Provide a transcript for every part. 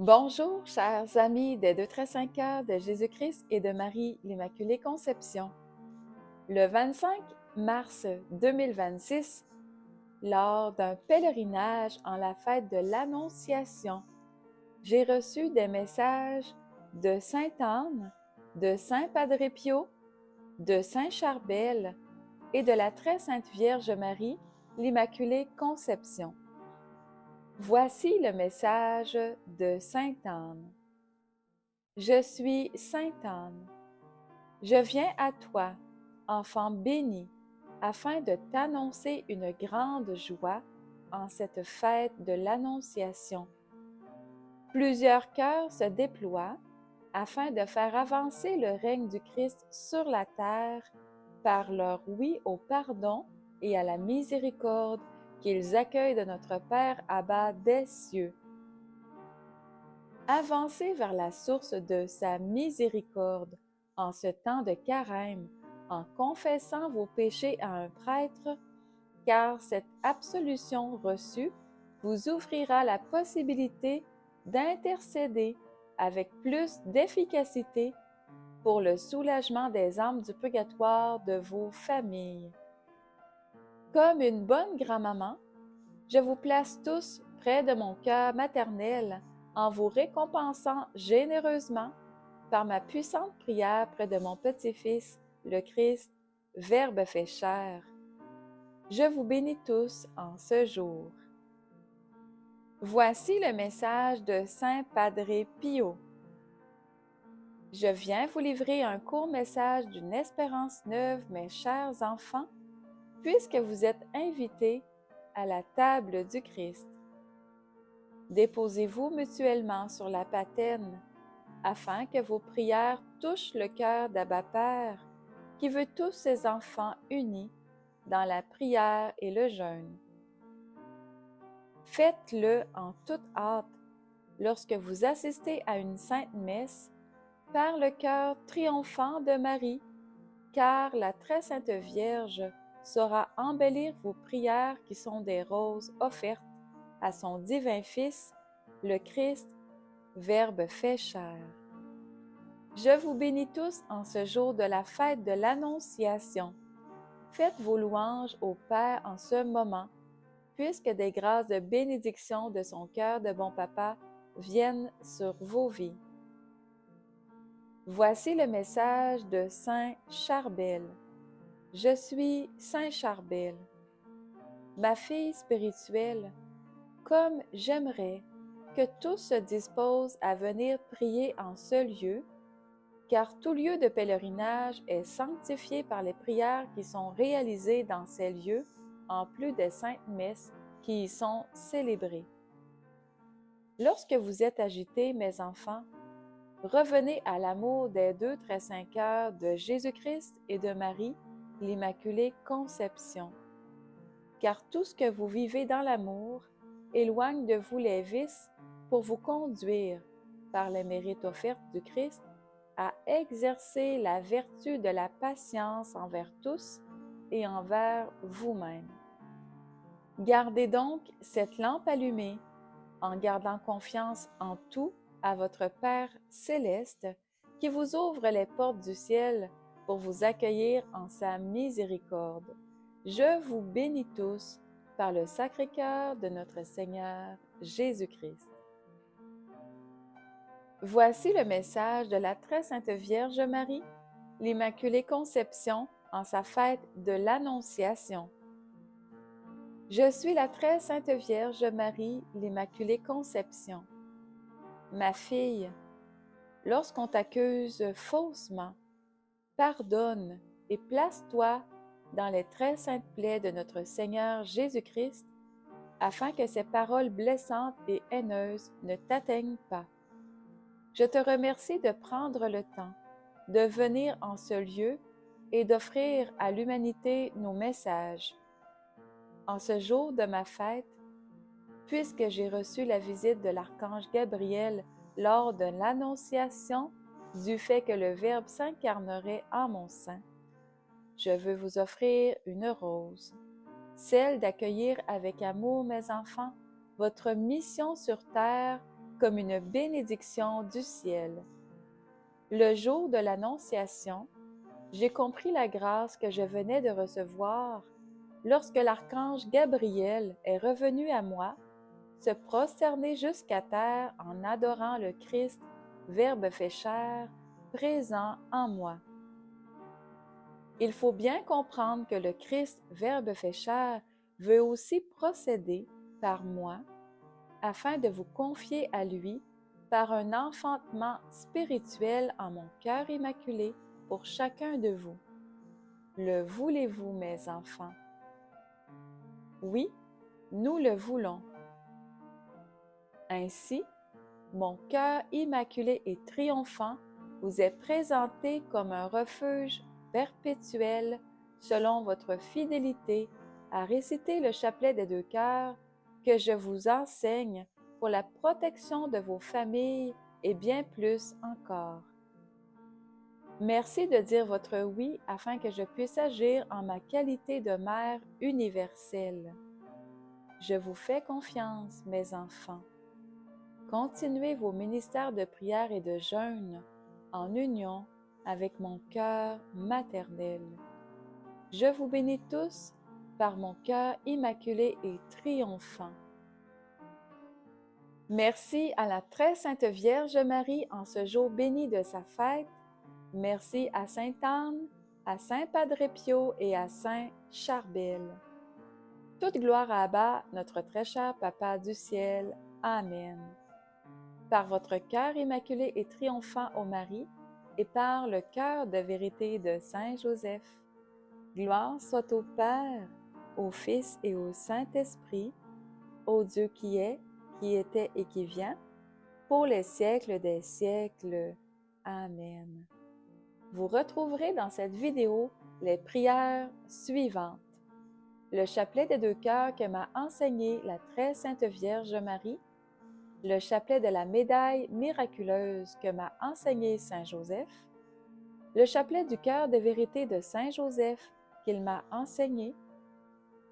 Bonjour, chers amis des 2-5 heures de Jésus-Christ et de Marie l'Immaculée Conception. Le 25 mars 2026, lors d'un pèlerinage en la fête de l'Annonciation, j'ai reçu des messages de Sainte Anne, de Saint Padre Pio, de Saint Charbel et de la Très Sainte Vierge Marie l'Immaculée Conception. Voici le message de Sainte Anne. Je suis Sainte Anne. Je viens à toi, enfant béni, afin de t'annoncer une grande joie en cette fête de l'Annonciation. Plusieurs cœurs se déploient afin de faire avancer le règne du Christ sur la terre par leur oui au pardon et à la miséricorde qu'ils accueillent de notre Père à bas des cieux. Avancez vers la source de sa miséricorde en ce temps de carême, en confessant vos péchés à un prêtre, car cette absolution reçue vous ouvrira la possibilité d'intercéder avec plus d'efficacité pour le soulagement des âmes du purgatoire de vos familles. Comme une bonne grand-maman, je vous place tous près de mon cœur maternel en vous récompensant généreusement par ma puissante prière près de mon petit-fils, le Christ, Verbe fait chair. Je vous bénis tous en ce jour. Voici le message de Saint Padre Pio. Je viens vous livrer un court message d'une espérance neuve, mes chers enfants, puisque vous êtes invités à la table du Christ. Déposez-vous mutuellement sur la patène, afin que vos prières touchent le cœur d'Abba Père, qui veut tous ses enfants unis dans la prière et le jeûne. Faites-le en toute hâte lorsque vous assistez à une sainte messe par le cœur triomphant de Marie, car la très sainte Vierge saura embellir vos prières qui sont des roses offertes à son divin Fils, le Christ, Verbe fait chair. Je vous bénis tous en ce jour de la fête de l'Annonciation. Faites vos louanges au Père en ce moment, puisque des grâces de bénédiction de son cœur de bon papa viennent sur vos vies. Voici le message de Saint Charbel. Je suis Saint Charbel. Ma fille spirituelle, comme j'aimerais que tous se disposent à venir prier en ce lieu, car tout lieu de pèlerinage est sanctifié par les prières qui sont réalisées dans ces lieux, en plus des saintes messes qui y sont célébrées. Lorsque vous êtes agités, mes enfants, revenez à l'amour des 2-5 heures de Jésus-Christ et de Marie, l'Immaculée Conception. Car tout ce que vous vivez dans l'amour éloigne de vous les vices pour vous conduire, par les mérites offerts du Christ, à exercer la vertu de la patience envers tous et envers vous-même. Gardez donc cette lampe allumée en gardant confiance en tout à votre Père céleste qui vous ouvre les portes du ciel pour vous accueillir en sa miséricorde. Je vous bénis tous par le Sacré-Cœur de notre Seigneur Jésus-Christ. Voici le message de la Très Sainte Vierge Marie, l'Immaculée Conception en sa fête de l'Annonciation. Je suis la Très Sainte Vierge Marie, l'Immaculée Conception. Ma fille, lorsqu'on t'accuse faussement, pardonne et place-toi dans les très saintes plaies de notre Seigneur Jésus-Christ, afin que ces paroles blessantes et haineuses ne t'atteignent pas. Je te remercie de prendre le temps de venir en ce lieu et d'offrir à l'humanité nos messages. En ce jour de ma fête, puisque j'ai reçu la visite de l'archange Gabriel lors de l'annonciation du fait que le Verbe s'incarnerait en mon sein, je veux vous offrir une rose, celle d'accueillir avec amour, mes enfants, votre mission sur terre comme une bénédiction du ciel. Le jour de l'Annonciation, j'ai compris la grâce que je venais de recevoir lorsque l'archange Gabriel est revenu à moi, se prosterner jusqu'à terre en adorant le Christ, Verbe fait chair, présent en moi. Il faut bien comprendre que le Christ, Verbe fait chair, veut aussi procéder par moi afin de vous confier à lui par un enfantement spirituel en mon cœur immaculé pour chacun de vous. Le voulez-vous, mes enfants? Oui, nous le voulons. Ainsi, mon cœur immaculé et triomphant vous est présenté comme un refuge perpétuel selon votre fidélité à réciter le chapelet des 2 cœurs que je vous enseigne pour la protection de vos familles et bien plus encore. Merci de dire votre oui afin que je puisse agir en ma qualité de mère universelle. Je vous fais confiance, mes enfants. Continuez vos ministères de prière et de jeûne en union avec mon cœur maternel. Je vous bénis tous par mon cœur immaculé et triomphant. Merci à la très sainte Vierge Marie en ce jour béni de sa fête. Merci à Sainte Anne, à Saint Padre Pio et à Saint Charbel. Toute gloire à Abba, notre très cher Papa du ciel. Amen. Par votre cœur immaculé et triomphant ô Marie, et par le cœur de vérité de Saint Joseph, gloire soit au Père, au Fils et au Saint-Esprit, au Dieu qui est, qui était et qui vient, pour les siècles des siècles. Amen. Vous retrouverez dans cette vidéo les prières suivantes. Le chapelet des 2 cœurs que m'a enseigné la très sainte Vierge Marie, le chapelet de la médaille miraculeuse que m'a enseigné Saint Joseph, le chapelet du cœur de vérité de Saint Joseph qu'il m'a enseigné,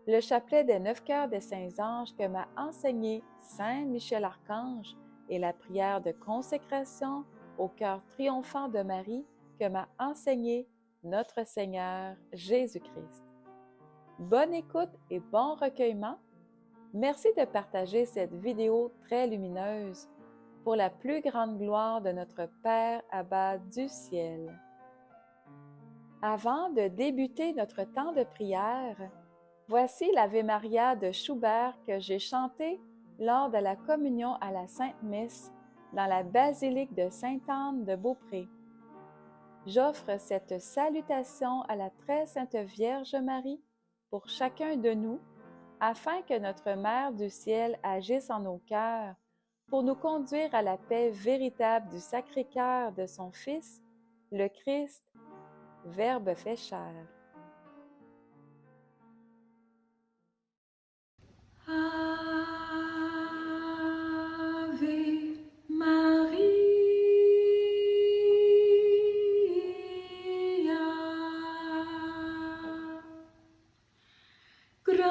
le chapelet des 9 cœurs des saints anges que m'a enseigné Saint Michel Archange et la prière de consécration au cœur triomphant de Marie que m'a enseigné notre Seigneur Jésus-Christ. Bonne écoute et bon recueillement. Merci de partager cette vidéo très lumineuse pour la plus grande gloire de notre Père Abba du ciel. Avant de débuter notre temps de prière, voici l'Ave Maria de Schubert que j'ai chanté lors de la communion à la Sainte Messe dans la basilique de Sainte-Anne de Beaupré. J'offre cette salutation à la très sainte Vierge Marie pour chacun de nous, afin que notre Mère du ciel agisse en nos cœurs pour nous conduire à la paix véritable du Sacré-Cœur de son Fils, le Christ, Verbe fait chair. Ave Maria, gratia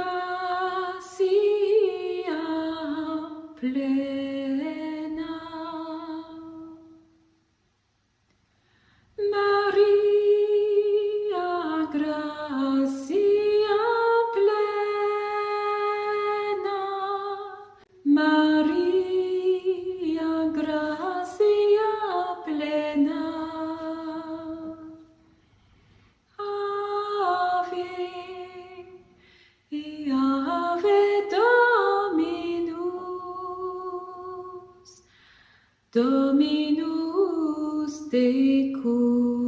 plena, Maria, gratia plena, Maria, gratia plena, Ave, Ave Dominus, Dominus tecum.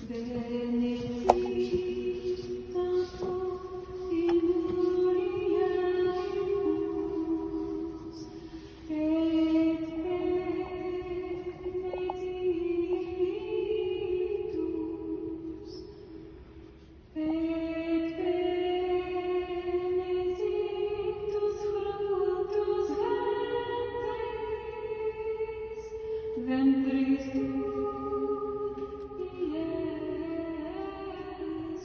Benedicta tu in mulieribus, et benedictus, fructus ventris tui, Iesus.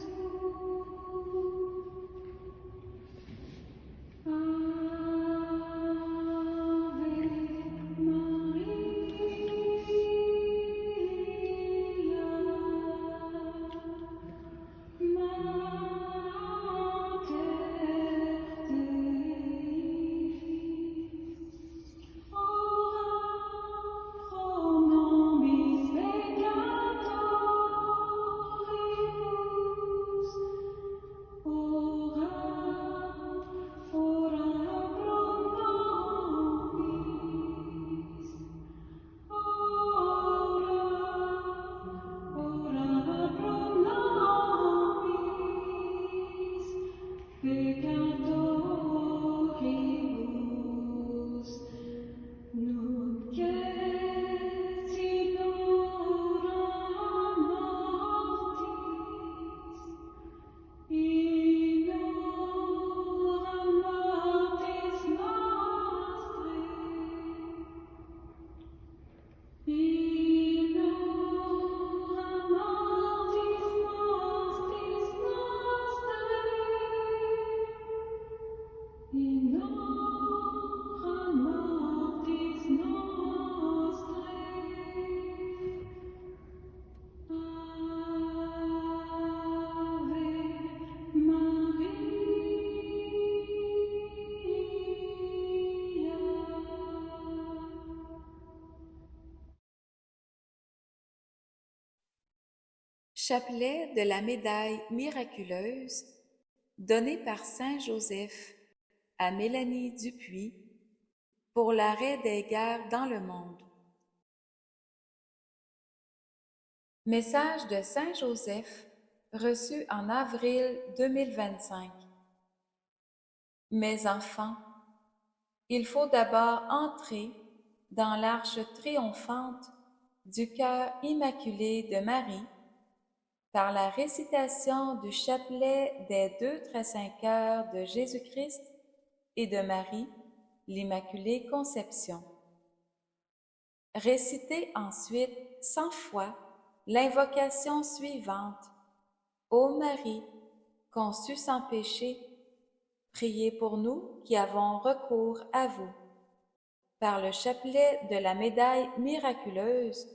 Chapelet de la médaille miraculeuse donné par Saint Joseph à Mélanie Dupuis pour l'arrêt des guerres dans le monde. Message de Saint Joseph reçu en avril 2025. Mes enfants, il faut d'abord entrer dans l'arche triomphante du cœur immaculé de Marie par la récitation du chapelet des 2 très saints cœurs de Jésus-Christ et de Marie, l'Immaculée Conception. Récitez ensuite 100 fois l'invocation suivante. Ô Marie, conçue sans péché, priez pour nous qui avons recours à vous. Par le chapelet de la médaille miraculeuse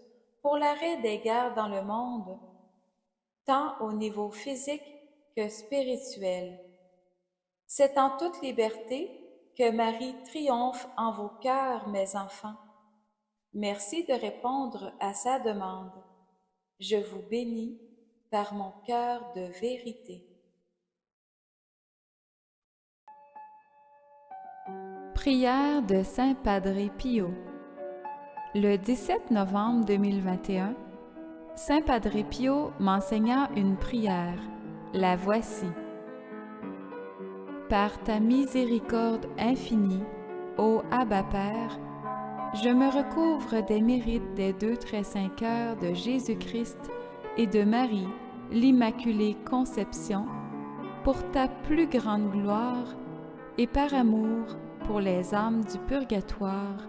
pour l'arrêt des guerres dans le monde, tant au niveau physique que spirituel. C'est en toute liberté que Marie triomphe en vos cœurs, mes enfants. Merci de répondre à sa demande. Je vous bénis par mon cœur de vérité. Prière de Saint Padre Pio. Le 17 novembre 2021, Saint Padre Pio m'enseigna une prière. La voici. Par ta miséricorde infinie, ô Abba Père, je me recouvre des mérites des 2 très saints cœurs de Jésus-Christ et de Marie, l'Immaculée Conception, pour ta plus grande gloire et par amour pour les âmes du purgatoire.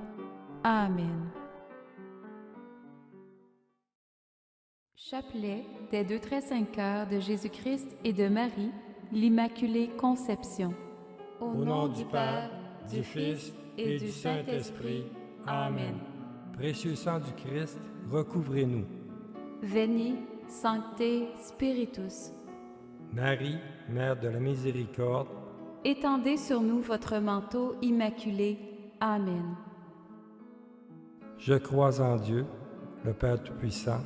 Amen. Chapelet des 2 très saints cœurs de Jésus-Christ et de Marie, l'Immaculée Conception. Au nom du Père, du Fils et du Saint-Esprit. Amen. Précieux sang du Christ, recouvrez-nous. Veni, Sancte Spiritus. Marie, Mère de la Miséricorde, Étendez sur nous votre manteau immaculé. Amen. je crois en Dieu, le Père Tout-Puissant,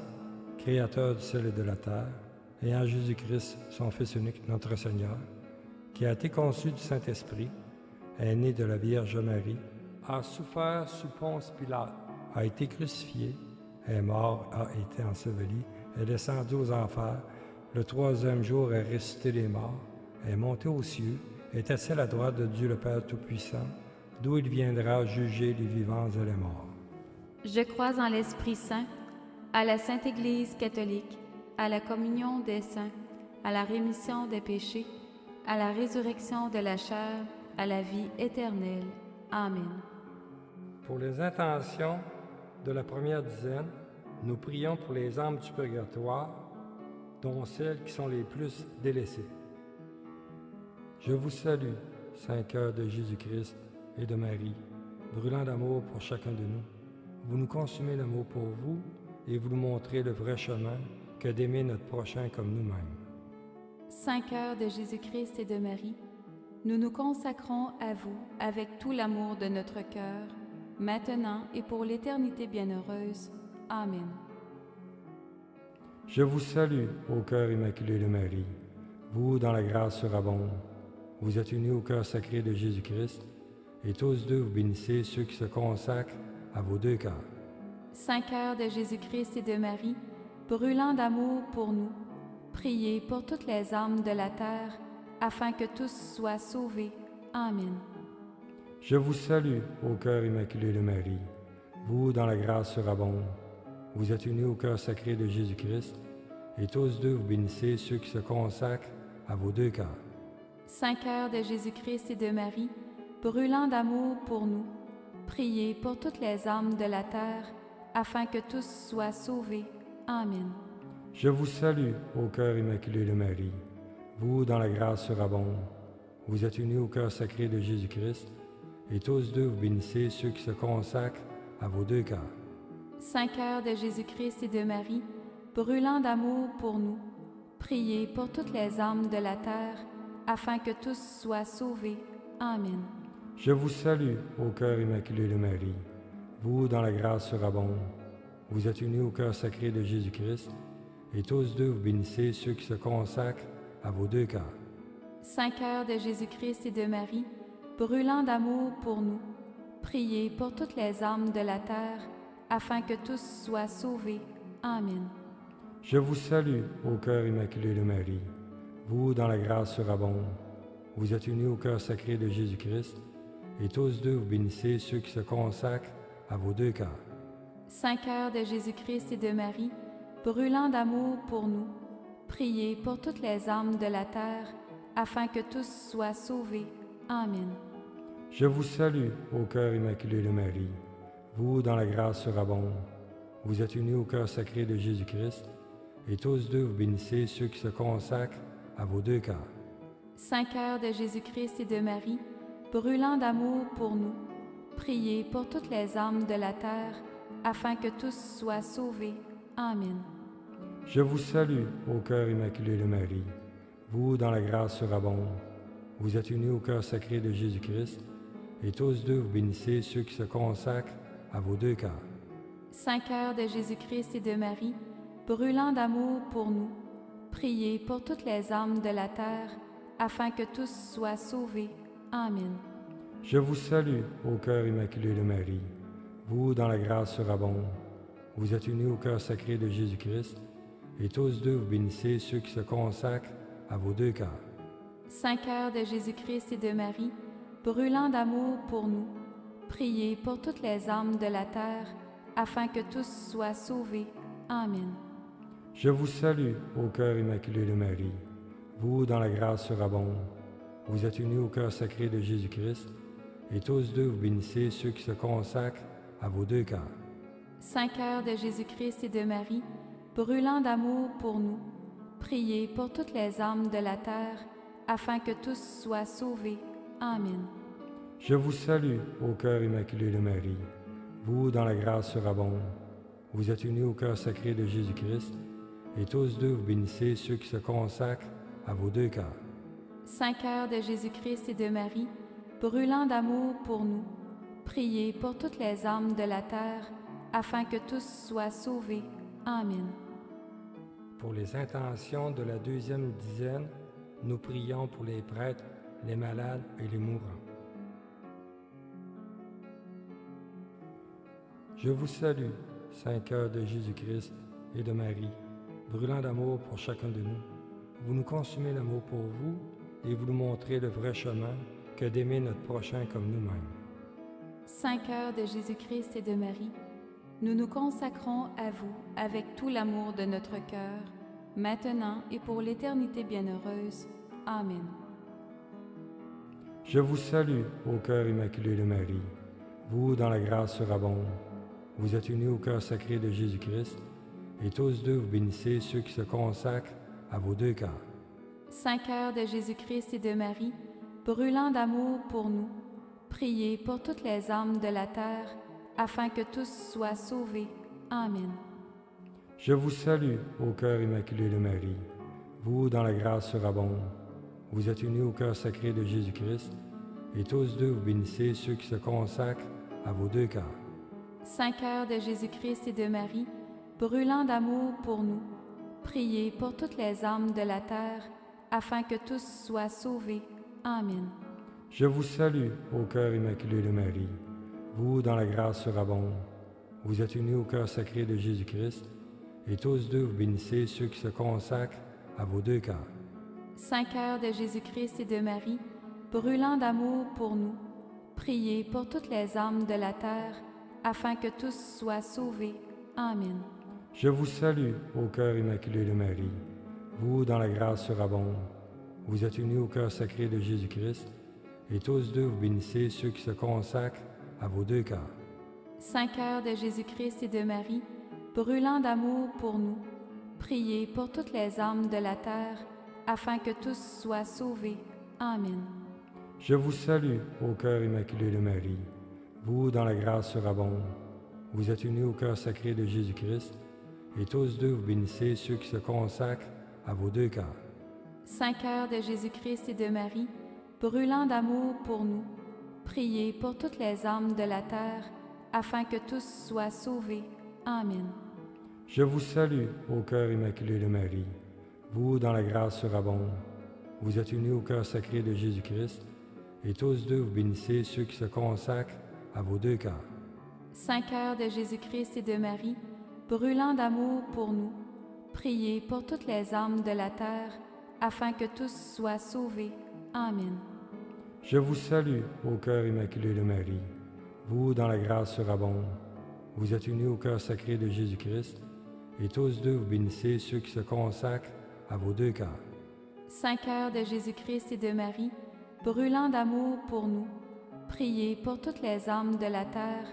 Créateur du ciel et de la terre, et en Jésus-Christ, son Fils unique, notre Seigneur, qui a été conçu du Saint-Esprit, est né de la Vierge Marie, a souffert sous Ponce Pilate, a été crucifié, est mort, a été enseveli, est descendu aux enfers, le 3e jour est ressuscité des morts, est monté aux cieux, est assis à la droite de Dieu le Père Tout-Puissant, d'où il viendra juger les vivants et les morts. Je crois en l'Esprit Saint, à la Sainte Église catholique, à la communion des saints, à la rémission des péchés, à la résurrection de la chair, à la vie éternelle. Amen. Pour les intentions de la première dizaine, nous prions pour les âmes du purgatoire, dont celles qui sont les plus délaissées. Je vous salue, Saint cœur de Jésus-Christ et de Marie, brûlant d'amour pour chacun de nous. Vous nous consumez l'amour pour vous et vous nous montrez le vrai chemin que d'aimer notre prochain comme nous-mêmes. Saint cœur de Jésus-Christ et de Marie, nous nous consacrons à vous avec tout l'amour de notre cœur, maintenant et pour l'éternité bienheureuse. Amen. Je vous salue, ô cœur immaculé de Marie, vous dans la grâce surabonde. Vous êtes unis au cœur sacré de Jésus-Christ, et tous deux vous bénissez ceux qui se consacrent à vos 2 cœurs. Saint cœur de Jésus-Christ et de Marie, brûlant d'amour pour nous, priez pour toutes les âmes de la terre, afin que tous soient sauvés. Amen. Je vous salue, ô cœur immaculé de Marie, vous dans la grâce surabonde. Vous êtes unis au cœur sacré de Jésus-Christ, et tous deux vous bénissez ceux qui se consacrent à vos 2 cœurs. Saint cœur de Jésus-Christ et de Marie, brûlant d'amour pour nous, priez pour toutes les âmes de la terre, afin que tous soient sauvés. Amen. Je vous salue, ô cœur immaculé de Marie, vous dans la grâce surabonde. Vous êtes unis au cœur sacré de Jésus-Christ, et tous deux vous bénissez ceux qui se consacrent à vos 2 cœurs. Saint cœur de Jésus-Christ et de Marie, brûlant d'amour pour nous, priez pour toutes les âmes de la terre, afin que tous soient sauvés. Amen. Je vous salue, ô cœur immaculé de Marie, vous dans la grâce surabonde. Vous êtes unis au cœur sacré de Jésus-Christ, et tous deux vous bénissez ceux qui se consacrent à vos deux cœurs. Saint cœur de Jésus-Christ et de Marie, brûlant d'amour pour nous, priez pour toutes les âmes de la terre, afin que tous soient sauvés. Amen. Je vous salue, ô cœur immaculé de Marie. Vous, dans la grâce surabonde, vous êtes unis au cœur sacré de Jésus-Christ, et tous deux vous bénissez ceux qui se consacrent à vos deux cœurs. Saint cœur de Jésus-Christ et de Marie, brûlant d'amour pour nous, priez pour toutes les âmes de la terre, afin que tous soient sauvés. Amen. Je vous salue, ô cœur immaculé de Marie. Vous, dans la grâce surabonde, vous êtes unis au cœur sacré de Jésus-Christ, et tous deux vous bénissez ceux qui se consacrent à vos deux cœurs. Saint cœur de Jésus-Christ et de Marie, brûlant d'amour pour nous, priez pour toutes les âmes de la terre, afin que tous soient sauvés. Amen. Je vous salue, ô cœur immaculé de Marie. Vous, dans la grâce surabonde, vous êtes unis au cœur sacré de Jésus-Christ, et tous deux vous bénissez ceux qui se consacrent à vos deux cœurs. Saint cœur de Jésus-Christ et de Marie, brûlant d'amour pour nous, priez pour toutes les âmes de la terre, afin que tous soient sauvés. Amen. Je vous salue, ô cœur immaculé de Marie. Vous, dans la grâce surabonde, vous êtes unis au cœur sacré de Jésus-Christ, et tous deux vous bénissez ceux qui se consacrent à vos deux cœurs. Saint cœur de Jésus-Christ et de Marie, brûlant d'amour pour nous, priez pour toutes les âmes de la terre, afin que tous soient sauvés. Amen. Je vous salue, ô cœur immaculé de Marie. Vous, dans la grâce surabonde, vous êtes unis au cœur sacré de Jésus-Christ, et tous deux vous bénissez ceux qui se consacrent à vos deux cœurs. Saint cœur de Jésus-Christ et de Marie, brûlant d'amour pour nous, priez pour toutes les âmes de la terre, afin que tous soient sauvés. Amen. Je vous salue, ô cœur immaculé de Marie. Vous, dans la grâce surabonde, vous êtes unis au cœur sacré de Jésus-Christ, et tous deux vous bénissez ceux qui se consacrent à vos deux cœurs. Saint cœur de Jésus-Christ et de Marie, brûlant d'amour pour nous, priez pour toutes les âmes de la terre, afin que tous soient sauvés. Amen. Pour les intentions de la deuxième dizaine, nous prions pour les prêtres, les malades et les mourants. Je vous salue, Saint cœur de Jésus-Christ et de Marie, brûlant d'amour pour chacun de nous. Vous nous consumez l'amour pour vous et vous nous montrez le vrai chemin que d'aimer notre prochain comme nous-mêmes. Saint cœur de Jésus-Christ et de Marie, nous nous consacrons à vous avec tout l'amour de notre cœur, maintenant et pour l'éternité bienheureuse. Amen. Je vous salue, ô cœur immaculé de Marie. Vous, dans la grâce surabonde, vous êtes unis au cœur sacré de Jésus-Christ, et tous deux vous bénissez ceux qui se consacrent à vos deux cœurs. Saint cœur de Jésus-Christ et de Marie, brûlant d'amour pour nous, priez pour toutes les âmes de la terre, afin que tous soient sauvés. Amen. Je vous salue, ô cœur immaculé de Marie. Vous, dans la grâce surabonde, vous êtes unis au cœur sacré de Jésus-Christ, et tous deux vous bénissez ceux qui se consacrent à vos deux cœurs. Saint cœur de Jésus-Christ et de Marie, brûlant d'amour pour nous, priez pour toutes les âmes de la terre, afin que tous soient sauvés. Amen. Je vous salue, ô cœur immaculé de Marie. Vous, dans la grâce surabonde, vous êtes unis au cœur sacré de Jésus-Christ, et tous deux vous bénissez ceux qui se consacrent à vos deux cœurs. Saint cœur de Jésus-Christ et de Marie, brûlant d'amour pour nous, priez pour toutes les âmes de la terre, afin que tous soient sauvés. Amen. Je vous salue, ô cœur immaculé de Marie. Vous, dans la grâce surabonde, vous êtes unis au cœur sacré de Jésus-Christ, et tous deux vous bénissez ceux qui se consacrent à vos deux cœurs. Saint cœur de Jésus-Christ et de Marie, brûlant d'amour pour nous, priez pour toutes les âmes de la terre, afin que tous soient sauvés. Amen. Je vous salue, ô cœur immaculé de Marie. Vous, dans la grâce surabonde, vous êtes unis au cœur sacré de Jésus-Christ, et tous deux vous bénissez ceux qui se consacrent à vos deux cœurs. Saint cœur de Jésus-Christ et de Marie, brûlant d'amour pour nous, priez pour toutes les âmes de la terre, afin que tous soient sauvés. Amen. Je vous salue, ô cœur immaculé de Marie. Vous, dans la grâce surabonde. Vous êtes unis au cœur sacré de Jésus-Christ, et tous deux vous bénissez ceux qui se consacrent à vos deux cœurs. Saint cœur de Jésus-Christ et de Marie, brûlant d'amour pour nous, priez pour toutes les âmes de la terre, afin que tous soient sauvés. Amen. Je vous salue, ô cœur immaculé de Marie. Vous, dans la grâce surabonde. Vous êtes unis au cœur sacré de Jésus-Christ, et tous deux vous bénissez ceux qui se consacrent à vos deux cœurs. Saint cœur de Jésus-Christ et de Marie, brûlant d'amour pour nous, priez pour toutes les âmes de la terre,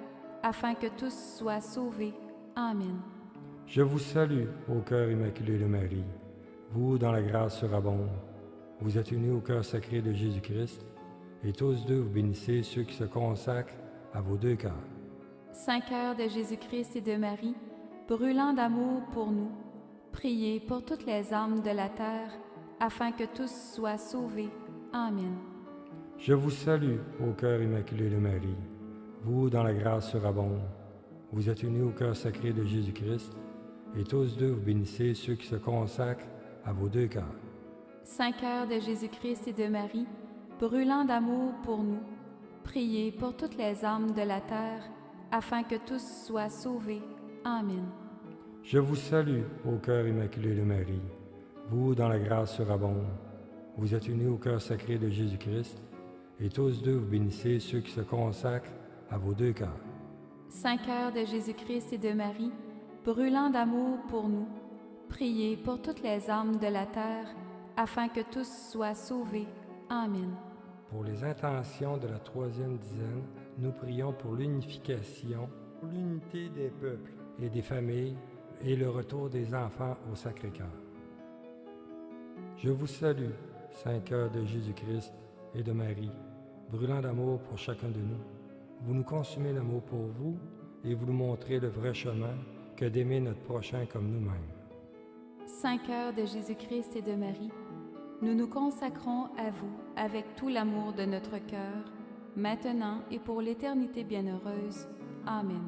afin que tous soient sauvés. Amen. Je vous salue, ô cœur immaculé de Marie. Vous, dans la grâce surabonde. Vous êtes unis au cœur sacré de Jésus-Christ, et tous deux vous bénissez ceux qui se consacrent à vos deux cœurs. Saint cœur de Jésus-Christ et de Marie, brûlant d'amour pour nous, priez pour toutes les âmes de la terre, afin que tous soient sauvés. Amen. Je vous salue, ô cœur immaculé de Marie. Vous, dans la grâce surabonde. Vous êtes unis au cœur sacré de Jésus-Christ, et tous deux vous bénissez ceux qui se consacrent à vos deux cœurs. Saint cœur de Jésus-Christ et de Marie, brûlant d'amour pour nous, priez pour toutes les âmes de la terre, afin que tous soient sauvés. Amen. Je vous salue, ô cœur immaculé de Marie. Vous, dans la grâce surabonde. Vous êtes unis au cœur sacré de Jésus-Christ, et tous deux vous bénissez ceux qui se consacrent à vos deux cœurs. Saint cœur de Jésus-Christ et de Marie, brûlant d'amour pour nous, priez pour toutes les âmes de la terre, afin que tous soient sauvés. Amen. Pour les intentions de la troisième dizaine, nous prions pour l'unification, pour l'unité des peuples et des familles et le retour des enfants au Sacré-Cœur. Je vous salue, Saint cœur de Jésus-Christ et de Marie, brûlant d'amour pour chacun de nous. Vous nous consumez l'amour pour vous et vous nous montrez le vrai chemin que d'aimer notre prochain comme nous-mêmes. Saint cœur de Jésus-Christ et de Marie, nous nous consacrons à vous avec tout l'amour de notre cœur, maintenant et pour l'éternité bienheureuse. Amen.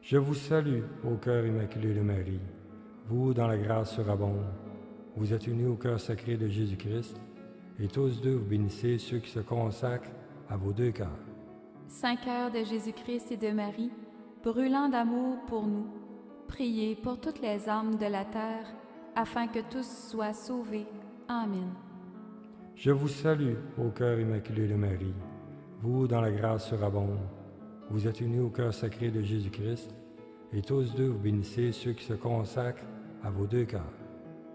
Je vous salue, ô cœur immaculé de Marie. Vous, dans la grâce surabonde. Vous êtes unis au cœur sacré de Jésus-Christ, et tous deux vous bénissez ceux qui se consacrent à vos deux cœurs. Saint cœur de Jésus-Christ et de Marie, brûlant d'amour pour nous, priez pour toutes les âmes de la terre, afin que tous soient sauvés. Amen. Je vous salue, ô cœur immaculé de Marie. Vous, dans la grâce surabonde. Vous êtes unis au cœur sacré de Jésus-Christ, et tous deux vous bénissez ceux qui se consacrent à vos deux cœurs.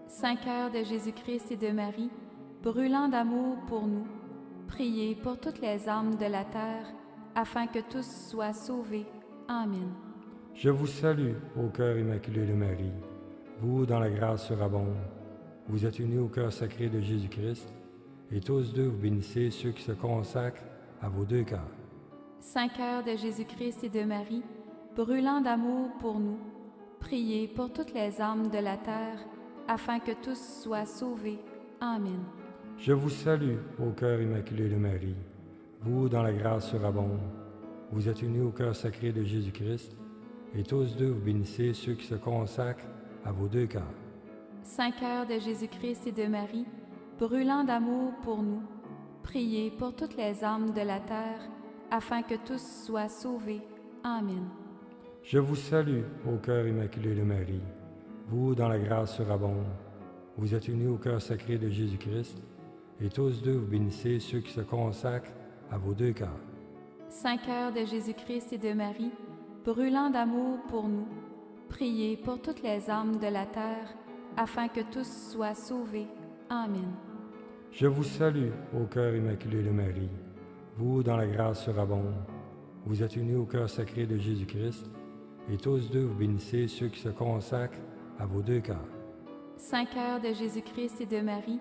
Saint cœur de Jésus-Christ et de Marie, brûlant d'amour pour nous, priez pour toutes les âmes de la terre, afin que tous soient sauvés. Amen. Je vous salue, ô cœur immaculé de Marie. Vous, dans la grâce surabonde. Vous êtes unis au cœur sacré de Jésus-Christ, et tous deux vous bénissez ceux qui se consacrent à vos deux cœurs. Saint cœur de Jésus-Christ et de Marie, brûlant d'amour pour nous, priez pour toutes les âmes de la terre, afin que tous soient sauvés. Amen. Je vous salue, ô cœur immaculé de Marie. Vous, dans la grâce surabonde. Vous êtes unis au cœur sacré de Jésus-Christ, et tous deux vous bénissez ceux qui se consacrent à vos deux cœurs. Saint cœur de Jésus-Christ et de Marie, brûlant d'amour pour nous, priez pour toutes les âmes de la terre, afin que tous soient sauvés. Amen. Je vous salue, ô cœur immaculé de Marie. Vous, dans la grâce surabonde. Vous êtes unis au cœur sacré de Jésus-Christ, et tous deux vous bénissez ceux qui se consacrent à vos deux cœurs. Saint cœur de Jésus-Christ et de Marie, brûlant d'amour pour nous, priez pour toutes les âmes de la terre, afin que tous soient sauvés. Amen. Je vous salue, ô cœur immaculé de Marie. Vous, dans la grâce surabonde. Vous êtes unis au cœur sacré de Jésus-Christ, et tous deux vous bénissez ceux qui se consacrent à vos deux cœurs. Saint cœur de Jésus-Christ et de Marie,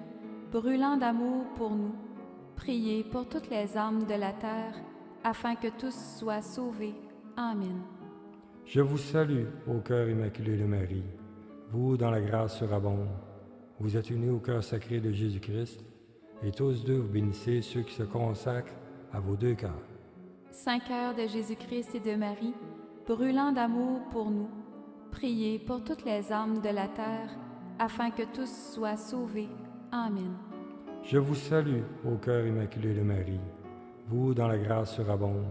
brûlant d'amour pour nous, priez pour toutes les âmes de la terre, afin que tous soient sauvés. Amen. Je vous salue, ô cœur immaculé de Marie. Vous, dans la grâce surabonde. Vous êtes unis au cœur sacré de Jésus-Christ, et tous deux vous bénissez ceux qui se consacrent à vos deux cœurs. Saint cœur de Jésus-Christ et de Marie, brûlant d'amour pour nous, priez pour toutes les âmes de la terre, afin que tous soient sauvés. Amen. Je vous salue, ô cœur immaculé de Marie, vous dont la grâce surabonde.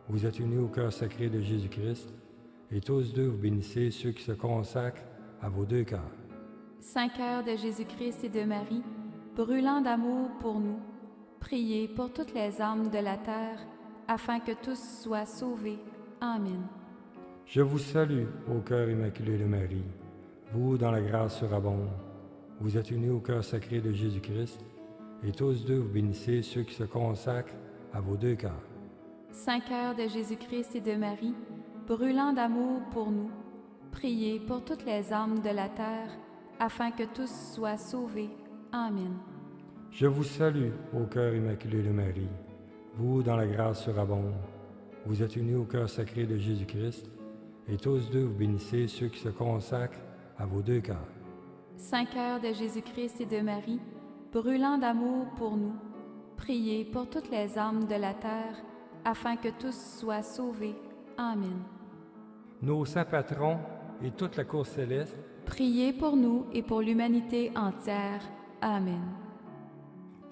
Vous êtes unis au cœur sacré de Jésus-Christ, et tous deux vous bénissez ceux qui se consacrent à vos deux cœurs. Saint cœur de Jésus-Christ et de Marie, brûlant d'amour pour nous, priez pour toutes les âmes de la terre, afin que tous soient sauvés. Amen. Je vous salue, ô cœur immaculé de Marie, vous dont la grâce surabonde. Vous êtes unis au cœur sacré de Jésus-Christ, et tous deux vous bénissez ceux qui se consacrent à vos deux cœurs. Saint cœur de Jésus-Christ et de Marie, brûlant d'amour pour nous, priez pour toutes les âmes de la terre, afin que tous soient sauvés. Amen. Je vous salue, ô cœur immaculé de Marie, vous dont la grâce surabonde. Vous êtes unis au cœur sacré de Jésus-Christ, et tous deux vous bénissez ceux qui se consacrent à vos deux cœurs. Saint cœur de Jésus-Christ et de Marie, brûlant d'amour pour nous, priez pour toutes les âmes de la terre, afin que tous soient sauvés. Amen. Nos saints patrons et toute la cour céleste, Priez pour nous et pour l'humanité entière. Amen.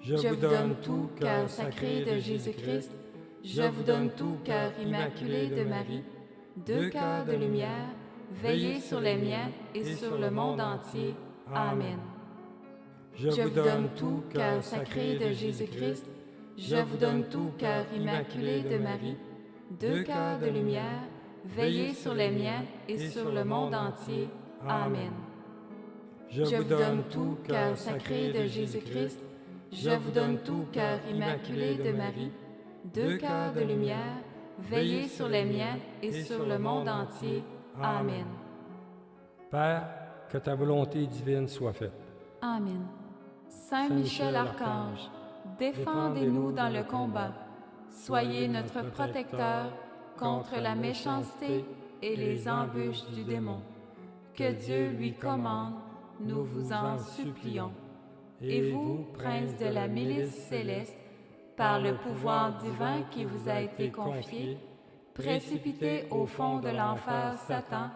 je vous donne tout, cœur sacré de Jésus-Christ, je vous donne tout, cœur immaculé de Marie, deux cœurs de lumière, veillez sur les miens et sur le monde entier. Amen. Je Je vous donne tout, cœur sacré de Jésus-Christ, je vous donne tout, cœur immaculé de Marie, deux cœurs de lumière, veillez sur les miens et sur le monde entier. Amen. Je Je vous donne tout, cœur sacré de Jésus-Christ, je vous donne tout, cœur immaculé de Marie, deux cœurs de lumière, veillez sur les miens et sur le monde entier. Amen. Père, que ta volonté divine soit faite. Amen. Saint Michel Archange, défendez-nous dans le combat. Soyez notre protecteur contre la méchanceté et les embûches du démon. Que Dieu lui commande, nous vous en supplions. Et vous, prince de la milice céleste, par le pouvoir divin qui vous a été confié, précipitez au fond de l'enfer Satan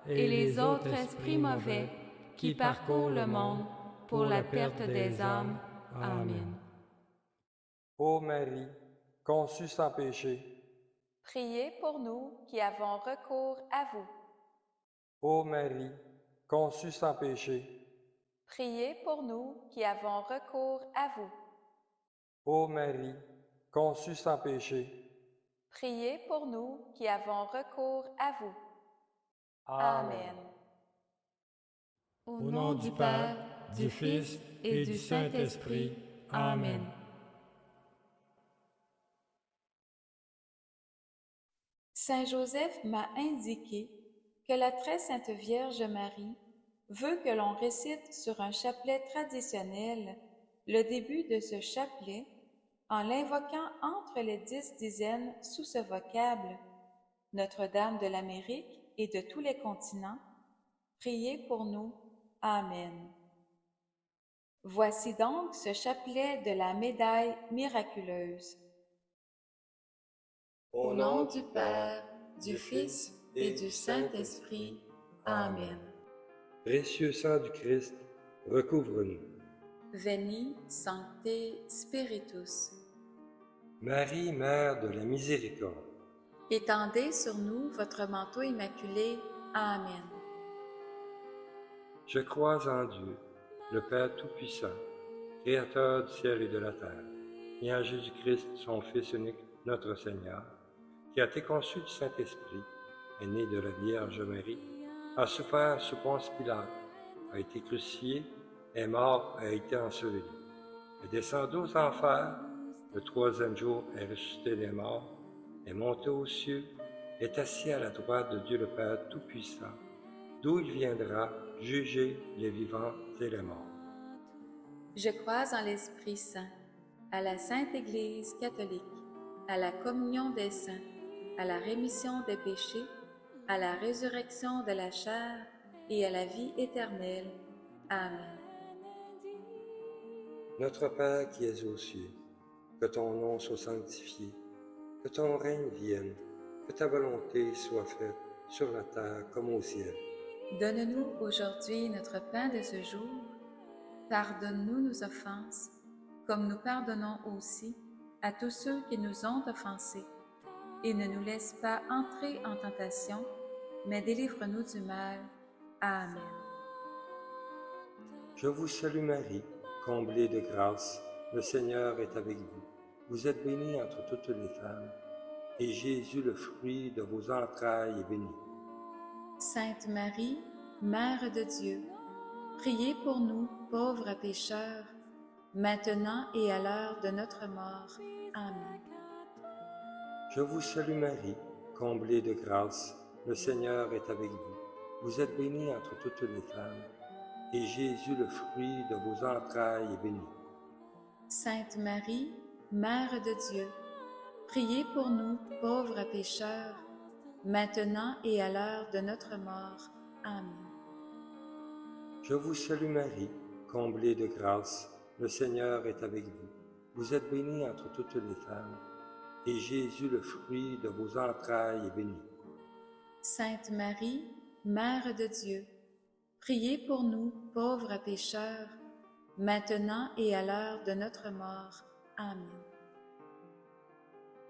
et les autres esprits mauvais qui parcourent le monde pour la perte des âmes. Amen. Ô Marie, conçue sans péché, Priez pour nous qui avons recours à vous. ô Marie, conçue sans péché, Priez pour nous qui avons recours à vous. ô Marie, conçue sans péché. Priez pour nous qui avons recours à vous. Amen. Au nom du Père, du Fils et du Saint-Esprit. Amen. Saint Joseph m'a indiqué que la très sainte Vierge Marie veut que l'on récite sur un chapelet traditionnel le début de ce chapelet en l'invoquant entre les 10 dizaines sous ce vocable « Notre-Dame de l'Amérique et de tous les continents, priez pour nous. Amen. » Voici donc ce chapelet de la médaille miraculeuse. Au nom du Père, du Fils et du Saint-Esprit. Amen. Précieux sang du Christ, recouvre-nous. Veni, Sancte Spiritus. Marie, Mère de la Miséricorde, Étendez sur nous votre manteau immaculé. Amen. je crois en Dieu, le Père Tout-Puissant, Créateur du ciel et de la terre, et en Jésus-Christ, son Fils unique, notre Seigneur, qui a été conçu du Saint-Esprit, est né de la Vierge Marie, a souffert sous Ponce Pilate, a été crucifié, est mort, a été enseveli, est descendu aux enfers, le troisième jour est ressuscité des morts, est monté aux cieux, est assis à la droite de Dieu le Père Tout-Puissant, d'où il viendra juger les vivants et les morts. Je crois en l'Esprit Saint, à la Sainte Église catholique, à la communion des saints, à la rémission des péchés, à la résurrection de la chair et à la vie éternelle. Amen. Notre Père qui es aux cieux, que ton nom soit sanctifié, que ton règne vienne, que ta volonté soit faite sur la terre comme au ciel. Donne-nous aujourd'hui notre pain de ce jour. Pardonne-nous nos offenses, comme nous pardonnons aussi à tous ceux qui nous ont offensés. Et ne nous laisse pas entrer en tentation, mais délivre-nous du mal. Amen. Je vous salue Marie, comblée de grâce, le Seigneur est avec vous. Vous êtes bénie entre toutes les femmes, et Jésus, le fruit de vos entrailles, est béni. Sainte Marie, Mère de Dieu, priez pour nous, pauvres pécheurs, maintenant et à l'heure de notre mort. Amen. Je vous salue Marie, comblée de grâce, le Seigneur est avec vous. Vous êtes bénie entre toutes les femmes, et Jésus, le fruit de vos entrailles, est béni. Sainte Marie, Mère de Dieu, priez pour nous, pauvres pécheurs, maintenant et à l'heure de notre mort. Amen. Je vous salue Marie, comblée de grâce, le Seigneur est avec vous. Vous êtes bénie entre toutes les femmes, et Jésus, le fruit de vos entrailles, est béni. Sainte Marie, Mère de Dieu, priez pour nous, pauvres pécheurs, maintenant et à l'heure de notre mort. Amen.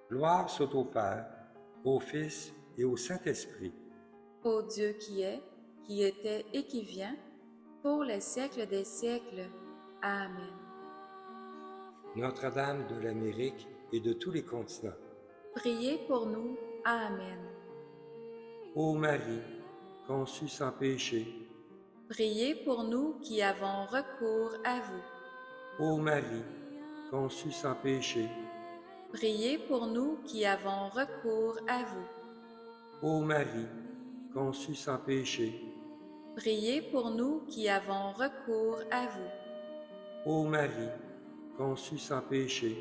Gloire soit au Père, au Fils et au Saint-Esprit. Ô Dieu qui est, qui était et qui vient, pour les siècles des siècles. Amen. Notre-Dame de l'Amérique et de tous les continents. Priez pour nous. Amen. Ô Marie, conçue sans péché. Priez pour nous qui avons recours à vous. Ô Marie, conçue sans péché. Priez pour nous qui avons recours à vous. Ô Marie, conçue sans péché. Priez pour nous qui avons recours à vous. Ô Marie, conçue sans péché.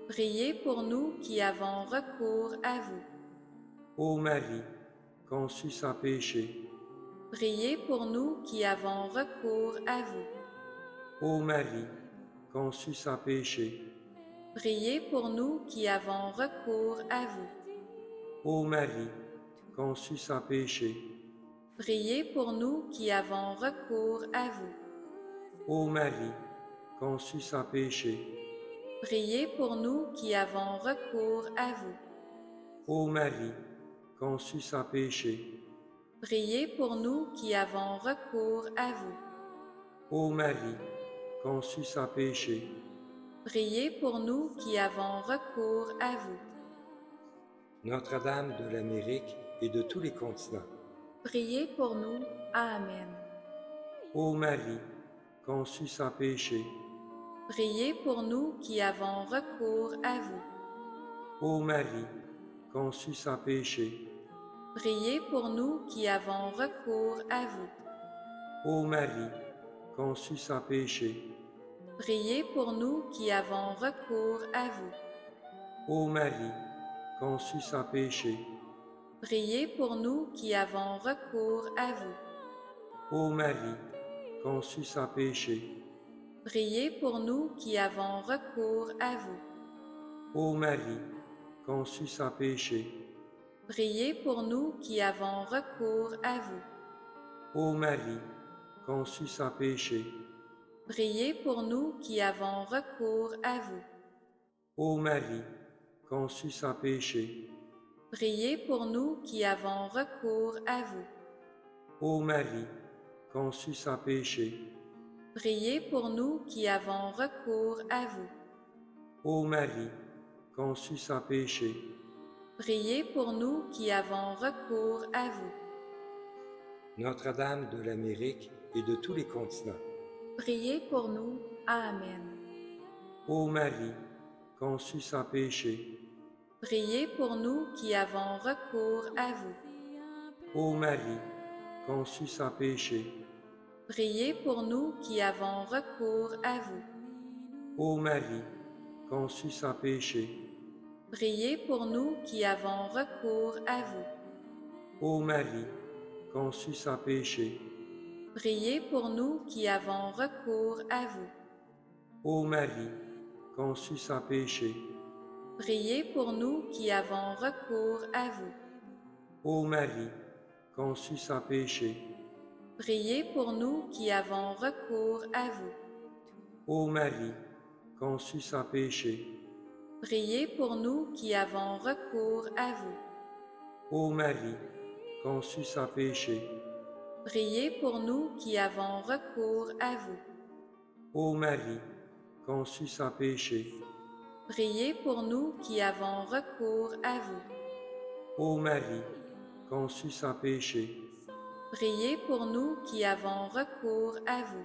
Priez pour nous qui avons recours à vous. Ô Marie, conçue sans péché. Priez pour nous qui avons recours à vous. Ô Marie, conçue sans péché. Priez pour nous qui avons recours à vous. Ô Marie, conçue sans péché. Priez pour nous qui avons recours à vous. Ô Marie, conçue sans péché. Priez pour nous qui avons recours à vous. Ô Marie, conçue sans péché. Priez pour nous qui avons recours à vous. Ô Marie, conçue sans péché. Priez pour nous qui avons recours à vous. Notre-Dame de l'Amérique et de tous les continents. Priez pour nous. Amen. Ô Marie, conçue sans péché. Priez pour nous qui avons recours à vous. Ô Marie, conçue sans péché. Priez pour nous qui avons recours à vous. Ô Marie, conçue sans péché. Priez pour nous qui avons recours à vous. Ô Marie, conçue sans péché. Priez pour nous qui avons recours à vous. Ô Marie, conçue sans péché. Priez pour nous qui avons recours à vous. Ô Marie, conçue sans péché. Priez pour nous qui avons recours à vous. Ô Marie, conçue sans péché. Priez pour nous qui avons recours à vous. Ô Marie, conçue sans péché. Priez pour nous qui avons recours à vous. Ô Marie, conçue sans péché. Priez pour nous qui avons recours à vous. Ô Marie, conçue sans péché. Priez pour nous qui avons recours à vous. Notre-Dame de l'Amérique et de tous les continents. Priez pour nous. Amen. Ô Marie, conçue sans péché. Priez pour nous qui avons recours à vous. Ô Marie, conçue sans péché. Priez pour nous qui avons recours à vous. Ô Marie, conçue sans péché. Priez pour nous qui avons recours à vous. Ô Marie, conçue sans péché. Priez pour nous qui avons recours à vous. Ô Marie, conçue sans péché. Priez pour nous qui avons recours à vous. Ô Marie, conçue sans péché. Priez pour nous qui avons recours à vous. Ô Marie, conçue sans péché. Priez pour nous qui avons recours à vous. Ô Marie, conçue sans péché. Priez pour nous qui avons recours à vous. Ô Marie, conçue sans péché. Priez pour nous qui avons recours à vous. Ô Marie, conçue sans péché. Priez pour nous qui avons recours à vous.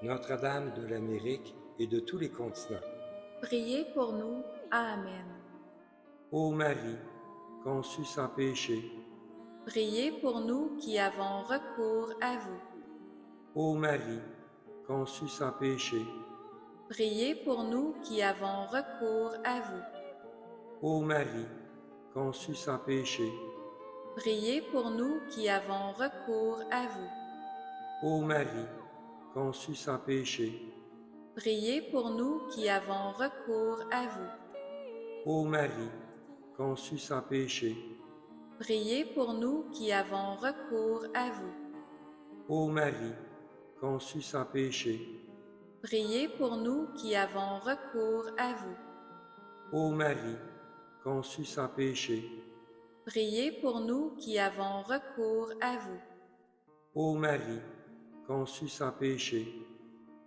Notre-Dame de l'Amérique et de tous les continents. Priez pour nous. Amen. Ô Marie, conçue sans péché. Priez pour nous qui avons recours à vous. Ô Marie, conçue sans péché. Priez pour nous qui avons recours à vous. Ô Marie, conçue sans péché. Priez pour nous qui avons recours à vous. Ô Marie, conçue sans péché. Priez pour nous qui avons recours à vous. Ô Marie, conçue sans péché. Priez pour nous qui avons recours à vous. Ô Marie, conçue sans péché. Priez pour nous qui avons recours à vous. Ô Marie, conçue sans péché. Priez pour nous qui avons recours à vous. Ô Marie, conçue sans péché.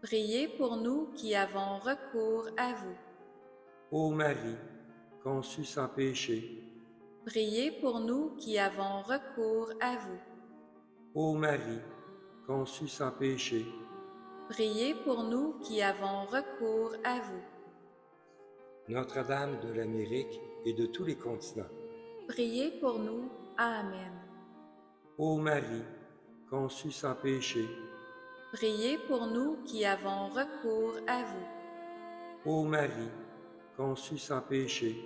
Priez pour nous qui avons recours à vous. Ô Marie, conçue sans péché. Priez pour nous qui avons recours à vous. Ô Marie, conçue sans péché. Priez pour nous qui avons recours à vous. Notre-Dame de l'Amérique et de tous les continents. Priez pour nous. Amen. Ô Marie, conçue sans péché. Priez pour nous qui avons recours à vous. Ô Marie, conçue sans péché.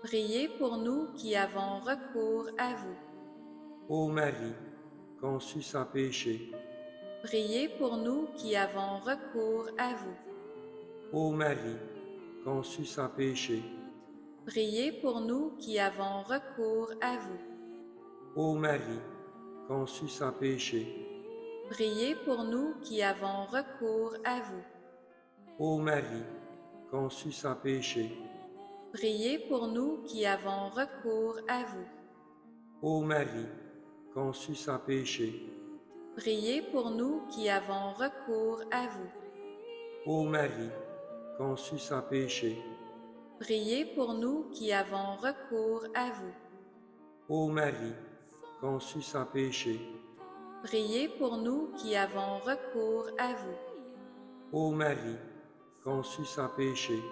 Priez pour nous qui avons recours à vous. Ô Marie, conçue sans péché. Priez pour nous qui avons recours à vous. Ô Marie, conçue sans péché. Priez pour nous qui avons recours à vous. Ô Marie, conçue sans péché. Priez pour nous qui avons recours à vous. Ô Marie, conçue sans péché. Priez pour nous qui avons recours à vous. Ô Marie, conçue sans péché. Priez pour nous qui avons recours à vous. Ô Marie, conçue sans péché. Priez pour nous qui avons recours à vous. Ô Marie, conçue sans péché. Priez pour nous qui avons recours à vous. Ô Marie, conçue sans péché.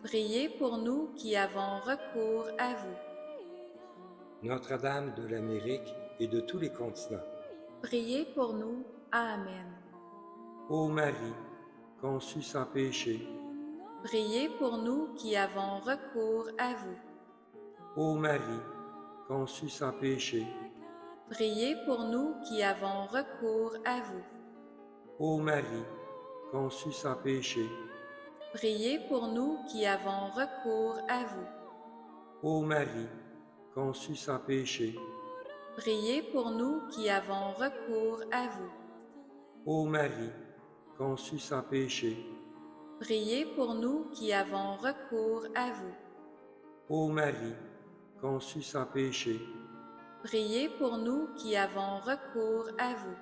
Priez pour nous qui avons recours à vous. Notre-Dame de l'Amérique et de tous les continents. Priez pour nous. Amen. Ô Marie, conçue sans péché. Priez pour nous qui avons recours à vous. Ô Marie, conçue sans péché. Priez pour nous qui avons recours à vous. Ô Marie, conçue sans péché. Priez pour nous qui avons recours à vous. Ô Marie, conçue sans péché. Priez pour nous qui avons recours à vous. Ô Marie, conçue sans péché. Priez pour nous qui avons recours à vous. Ô Marie, conçue sans péché. Priez pour nous qui avons recours à vous.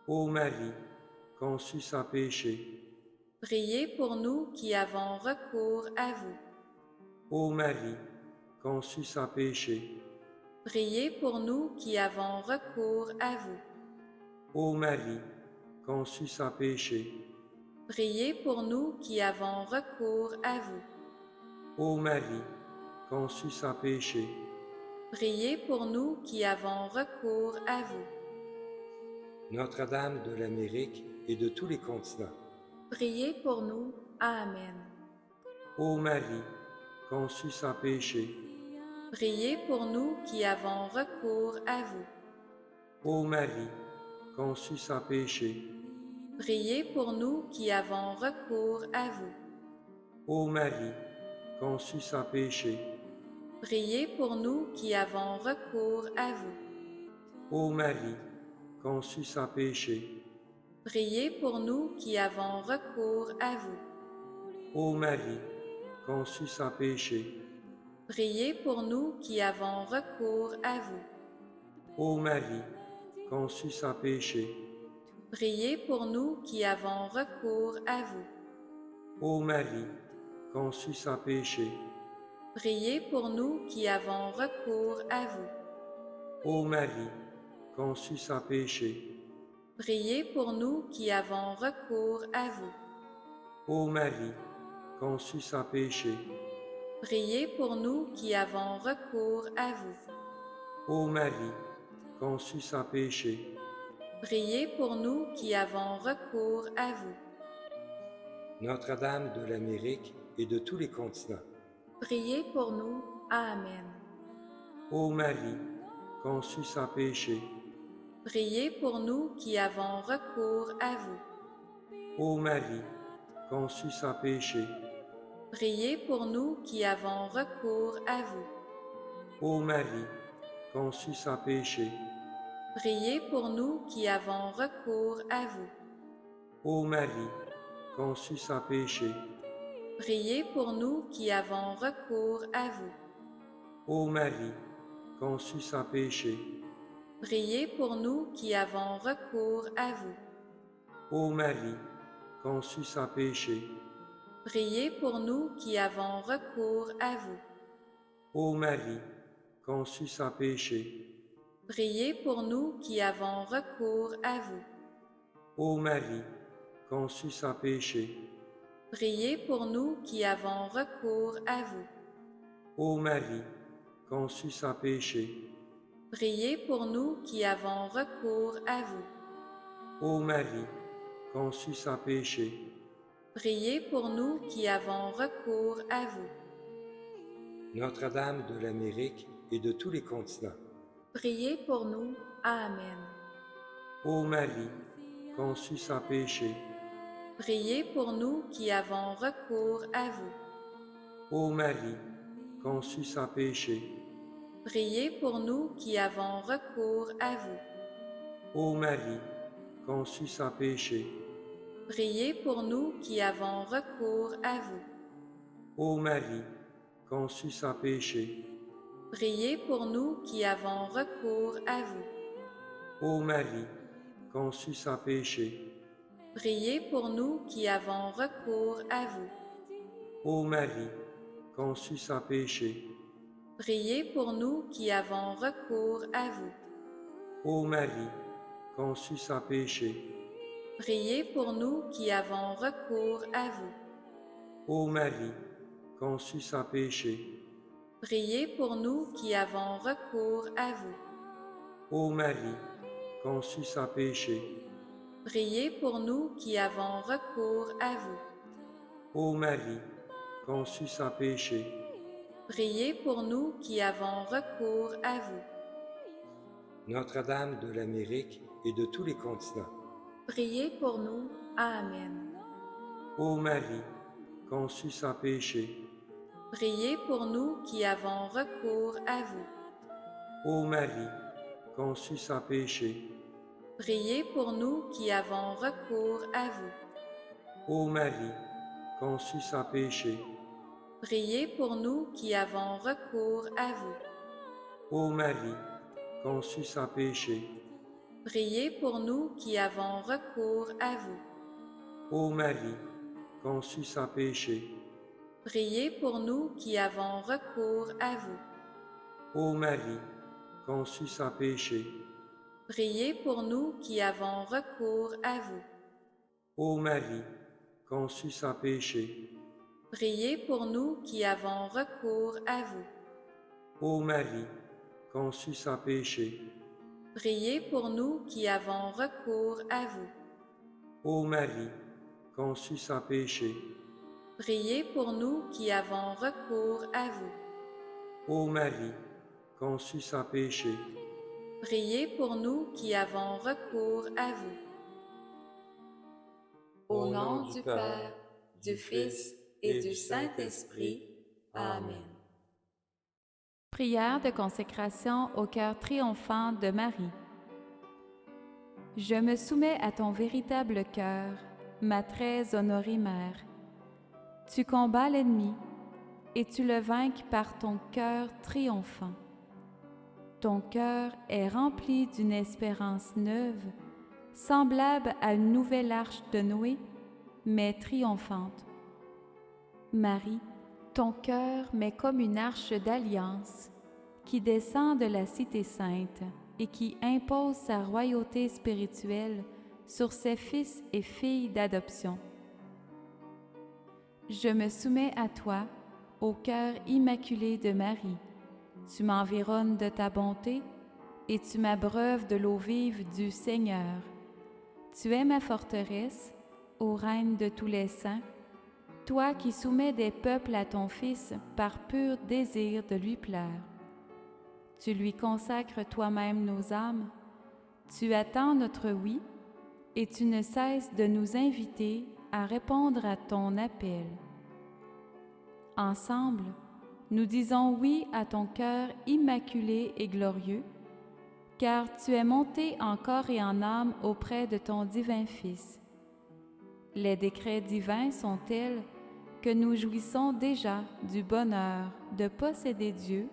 Ô Marie, conçue sans péché. Priez pour nous qui avons recours à vous. Ô Marie, conçue sans péché. Priez pour nous qui avons recours à vous. Ô Marie, conçue sans péché. Priez pour nous qui avons recours à vous. Ô Marie, conçue sans péché. Priez pour nous qui avons recours à vous. Notre-Dame de l'Amérique et de tous les continents. Priez pour nous. Amen. Ô Marie, conçue sans péché. Priez pour nous qui avons recours à vous. Ô Marie, conçue sans péché. Priez pour nous qui avons recours à vous. Ô Marie, conçue sans péché. Priez pour nous qui avons recours à vous. Ô Marie, conçue sans péché. Priez pour nous qui avons recours à vous. Ô Marie, conçue sans péché. Priez pour nous qui avons recours à vous. Ô Marie, conçue sans péché. Priez pour nous qui avons recours à vous. Ô Marie, conçue sans péché. Priez pour nous qui avons recours à vous. Ô Marie, conçue sans péché. Priez pour nous qui avons recours à vous. Ô Marie, conçue sans péché. Priez pour nous qui avons recours à vous. Ô Marie, conçue sans péché. Priez pour nous qui avons recours à vous. Notre-Dame de l'Amérique et de tous les continents. Priez pour nous. Amen. Ô Marie, conçue sans péché. Priez pour nous qui avons recours à vous. Ô Marie, conçue sans péché. Priez pour nous qui avons recours à vous. Ô Marie, conçue sans péché. Priez pour nous qui avons recours à vous. Ô Marie, conçue sans péché. Priez pour nous qui avons recours à vous. Ô Marie, conçue sans péché. Priez pour nous qui avons recours à vous. Ô Marie, conçue sans péché. Priez pour nous qui avons recours à vous. Ô Marie, conçue sans péché. Priez pour nous qui avons recours à vous. Ô Marie, conçue sans péché. Priez pour nous qui avons recours à vous. Ô Marie, conçue sans péché. Priez pour nous qui avons recours à vous. Ô Marie, conçue sans péché. Priez pour nous qui avons recours à vous. Notre-Dame de l'Amérique et de tous les continents. Priez pour nous. Amen. Ô Marie, conçue sans péché. Priez pour nous qui avons recours à vous. Ô Marie, conçue sans péché. Priez pour nous qui avons recours à vous. Ô Marie, conçue sans péché. Priez pour nous qui avons recours à vous. Ô Marie, conçue sans péché. Priez pour nous qui avons recours à vous. Ô Marie, conçue sans péché. Priez pour nous qui avons recours à vous. Ô Marie, conçue sans péché. Priez pour nous qui avons recours à vous. Ô Marie, conçue sans péché. Priez pour nous qui avons recours à vous. Ô Marie, conçue sans péché. Priez pour nous qui avons recours à vous. Ô Marie, conçue sans péché. Priez pour nous qui avons recours à vous. Ô Marie, conçue sans péché. Priez pour nous qui avons recours à vous. Notre-Dame de l'Amérique et de tous les continents. Priez pour nous. Amen. Ô Marie, conçue sans péché. Priez pour nous qui avons recours à vous. Ô Marie, conçue sans péché. Priez pour nous qui avons recours à vous. Ô Marie, conçue sans péché. Priez pour nous qui avons recours à vous. Ô Marie, conçue sans péché. Priez pour nous qui avons recours à vous. Ô Marie, conçue sans péché. Priez pour nous qui avons recours à vous. Ô Marie, conçue sans péché. Priez pour nous qui avons recours à vous. Ô Marie, conçue sans péché. Priez pour nous qui avons recours à vous. Ô Marie, conçue sans péché. Priez pour nous qui avons recours à vous. Ô Marie, conçue sans péché. Priez pour nous qui avons recours à vous. Ô Marie, conçue sans péché. Priez pour nous qui avons recours à vous. Au nom du Père, du Fils et du Saint-Esprit. Amen. Prière de consécration au cœur triomphant de Marie. Je me soumets à ton véritable cœur, ma très honorée mère. Tu combats l'ennemi et tu le vainques par ton cœur triomphant. Ton cœur est rempli d'une espérance neuve, semblable à une nouvelle arche de Noé, mais triomphante. Marie, ton cœur m'est comme une arche d'alliance qui descend de la cité sainte et qui impose sa royauté spirituelle sur ses fils et filles d'adoption. Je me soumets à toi, au cœur immaculé de Marie. Tu m'environnes de ta bonté et tu m'abreuves de l'eau vive du Seigneur. Tu es ma forteresse, ô Reine de tous les saints, toi qui soumets des peuples à ton Fils par pur désir de lui plaire. Tu lui consacres toi-même nos âmes, tu attends notre oui et tu ne cesses de nous inviter à répondre à ton appel. Ensemble, nous disons oui à ton cœur immaculé et glorieux, car tu es monté en corps et en âme auprès de ton divin Fils. Les décrets divins sont tels que nous jouissons déjà du bonheur de posséder Dieu,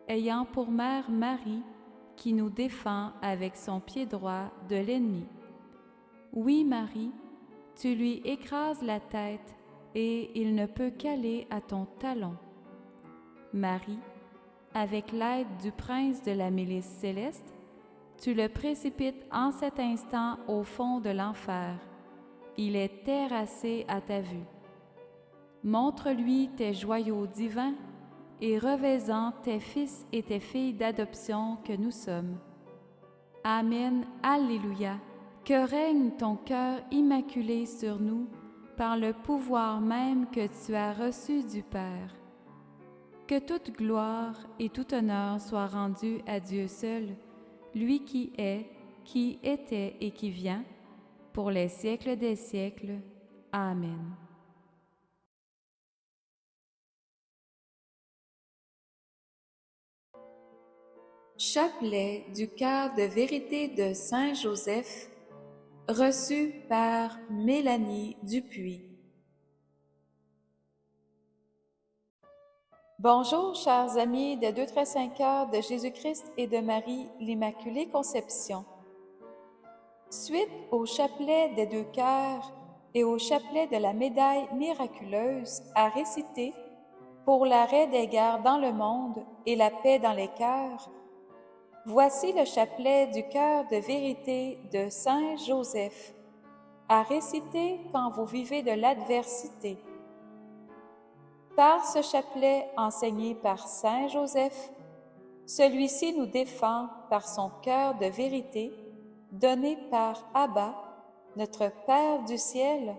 ayant pour mère Marie qui nous défend avec son pied droit de l'ennemi. Oui, Marie, tu lui écrases la tête et il ne peut qu'aller à ton talon. Marie, avec l'aide du prince de la milice céleste, tu le précipites en cet instant au fond de l'enfer. Il est terrassé à ta vue. Montre-lui tes joyaux divins et revêts-en tes fils et tes filles d'adoption que nous sommes. Amen, Alléluia, que règne ton cœur immaculé sur nous par le pouvoir même que tu as reçu du Père. Que toute gloire et tout honneur soient rendus à Dieu seul, lui qui est, qui était et qui vient, pour les siècles des siècles. Amen. Chapelet du cœur de vérité de Saint Joseph, reçu par Mélanie Dupuis. Bonjour, chers amis des 2 très saints cœurs de Jésus-Christ et de Marie, l'Immaculée Conception. Suite au chapelet des 2 cœurs et au chapelet de la médaille miraculeuse à réciter pour l'arrêt des guerres dans le monde et la paix dans les cœurs, voici le chapelet du cœur de vérité de Saint Joseph, à réciter quand vous vivez de l'adversité. Par ce chapelet enseigné par Saint Joseph, celui-ci nous défend par son cœur de vérité, donné par Abba, notre Père du ciel,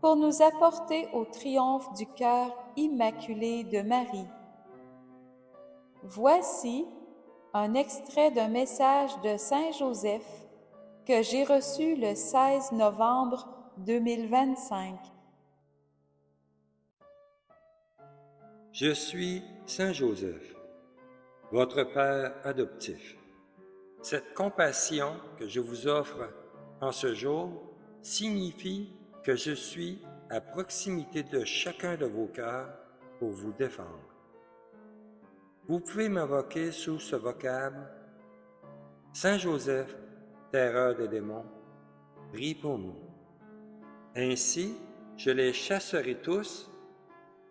pour nous apporter au triomphe du cœur immaculé de Marie. Voici un extrait d'un message de Saint Joseph que j'ai reçu le 16 novembre 2025. Je suis Saint Joseph, votre Père adoptif. Cette compassion que je vous offre en ce jour signifie que je suis à proximité de chacun de vos cœurs pour vous défendre. Vous pouvez m'invoquer sous ce vocable « Saint Joseph, terreur des démons, prie pour nous. » Ainsi, je les chasserai tous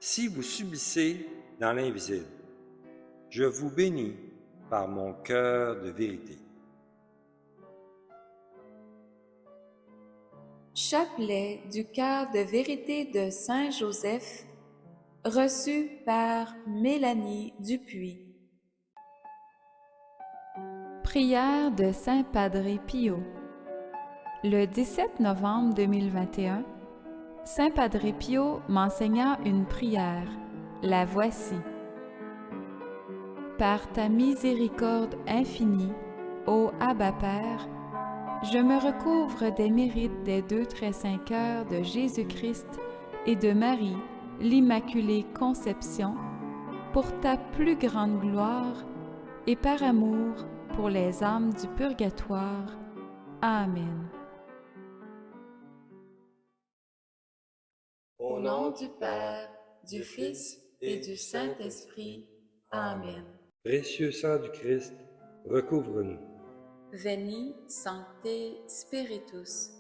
si vous subissez dans l'invisible. Je vous bénis par mon cœur de vérité. Chapelet du cœur de vérité de Saint Joseph, reçu par Mélanie Dupuis. Prière de Saint Padre Pio. Le 17 novembre 2021, Saint Padre Pio m'enseigna une prière. La voici. Par ta miséricorde infinie, ô Abba Père, je me recouvre des mérites des 2 très saints cœurs de Jésus-Christ et de Marie, l'Immaculée Conception, pour ta plus grande gloire et par amour pour les âmes du purgatoire. Amen. Au nom du Père, du Fils et du Saint-Esprit. Amen. Précieux sang du Christ, recouvre-nous. Veni, Sancte Spiritus.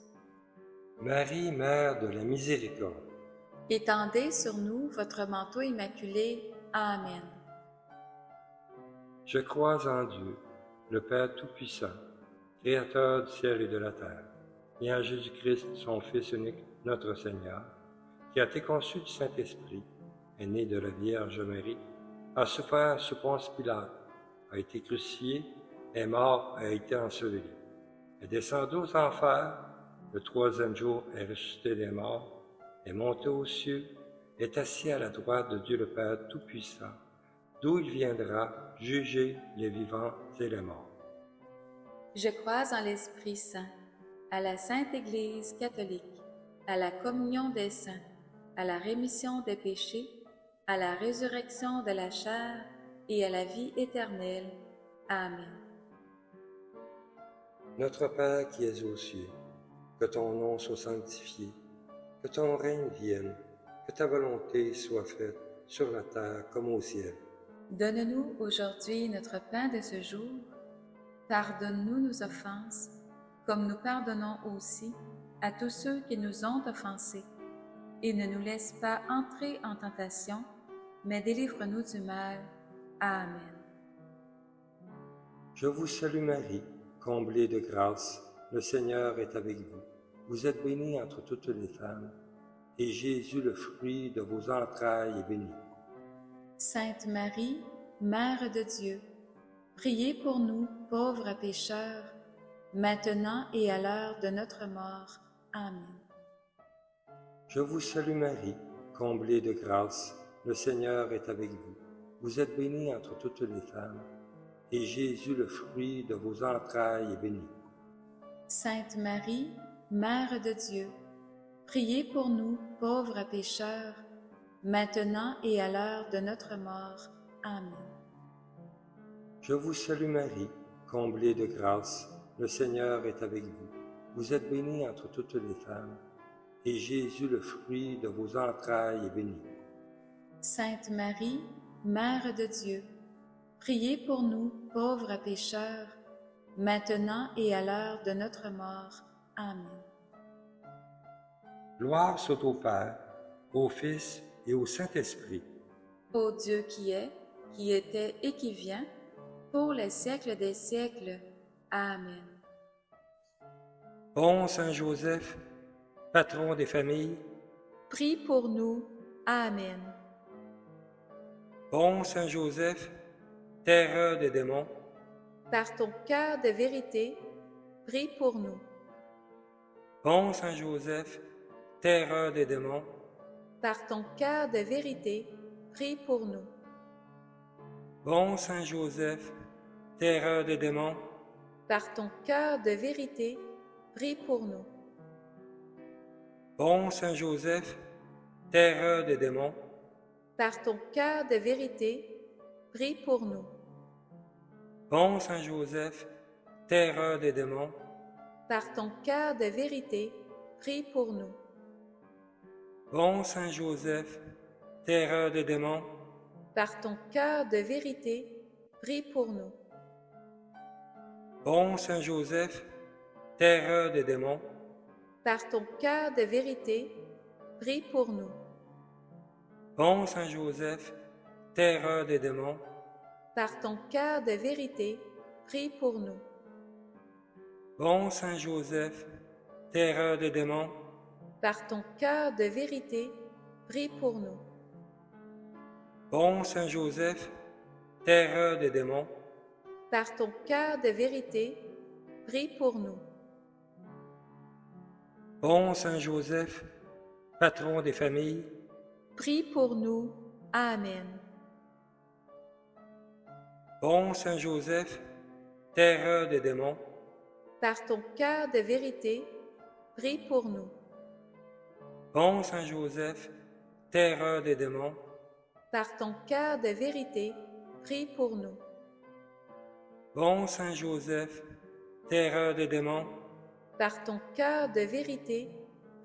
Marie, Mère de la Miséricorde, Étendez sur nous votre manteau immaculé. Amen. je crois en Dieu, le Père Tout-Puissant, Créateur du ciel et de la terre, et en Jésus-Christ, son Fils unique, notre Seigneur, qui a été conçu du Saint-Esprit, est né de la Vierge Marie, a souffert sous Ponce Pilate, a été crucifié, est mort, a été enseveli, est descendu aux enfers, le troisième jour est ressuscité des morts, est monté aux cieux, est assis à la droite de Dieu le Père Tout-Puissant, d'où il viendra juger les vivants et les morts. Je crois en l'Esprit Saint, à la Sainte Église catholique, à la communion des saints, à la rémission des péchés, à la résurrection de la chair et à la vie éternelle. Amen. Notre Père qui es aux cieux, que ton nom soit sanctifié, que ton règne vienne, que ta volonté soit faite sur la terre comme au ciel. Donne-nous aujourd'hui notre pain de ce jour. Pardonne-nous nos offenses, comme nous pardonnons aussi à tous ceux qui nous ont offensés. Et ne nous laisse pas entrer en tentation, mais délivre-nous du mal. Amen. Je vous salue Marie, comblée de grâce, le Seigneur est avec vous. Vous êtes bénie entre toutes les femmes, et Jésus, le fruit de vos entrailles, est béni. Sainte Marie, Mère de Dieu, priez pour nous, pauvres pécheurs, maintenant et à l'heure de notre mort. Amen. Je vous salue Marie, comblée de grâce, le Seigneur est avec vous. Vous êtes bénie entre toutes les femmes, et Jésus, le fruit de vos entrailles, est béni. Sainte Marie, Mère de Dieu, priez pour nous, pauvres pécheurs, maintenant et à l'heure de notre mort. Amen. Je vous salue Marie, comblée de grâce, le Seigneur est avec vous. Vous êtes bénie entre toutes les femmes, et Jésus, le fruit de vos entrailles, est béni. Sainte Marie, Mère de Dieu, priez pour nous, pauvres pécheurs, maintenant et à l'heure de notre mort. Amen. Gloire soit au Père, au Fils et au Saint-Esprit. Ô Dieu qui est, qui était et qui vient, pour les siècles des siècles. Amen. Bon Saint Joseph, patron des familles, Prie pour nous. Amen. bon Saint Joseph, terreur des démons, Par ton cœur de vérité, prie pour nous. bon Saint Joseph, terreur des démons, Par ton cœur de vérité, prie pour nous. bon Saint Joseph, terreur des démons, Par ton cœur de vérité, prie pour nous. bon Saint Joseph, terreur des démons, Par ton cœur de vérité, prie pour nous. bon Saint Joseph, terreur des démons, Par ton cœur de vérité, prie pour nous. bon Saint Joseph, terreur des démons, Par ton cœur de vérité, prie pour nous. bon Saint Joseph, terreur des démons, Par ton cœur de vérité, prie pour nous. bon Saint Joseph, terreur des démons, Par ton cœur de vérité, prie pour nous. bon Saint Joseph, terreur des démons, Par ton cœur de vérité, prie pour nous. bon Saint Joseph, terreur des démons, Par ton cœur de vérité, prie pour nous. bon Saint Joseph, patron des familles, Prie pour nous. Amen. bon Saint Joseph, terreur des démons, Par ton cœur de vérité, prie pour nous. bon Saint Joseph, terreur des démons, Par ton cœur de vérité, prie pour nous. bon Saint Joseph, terreur des démons, Par ton cœur de vérité,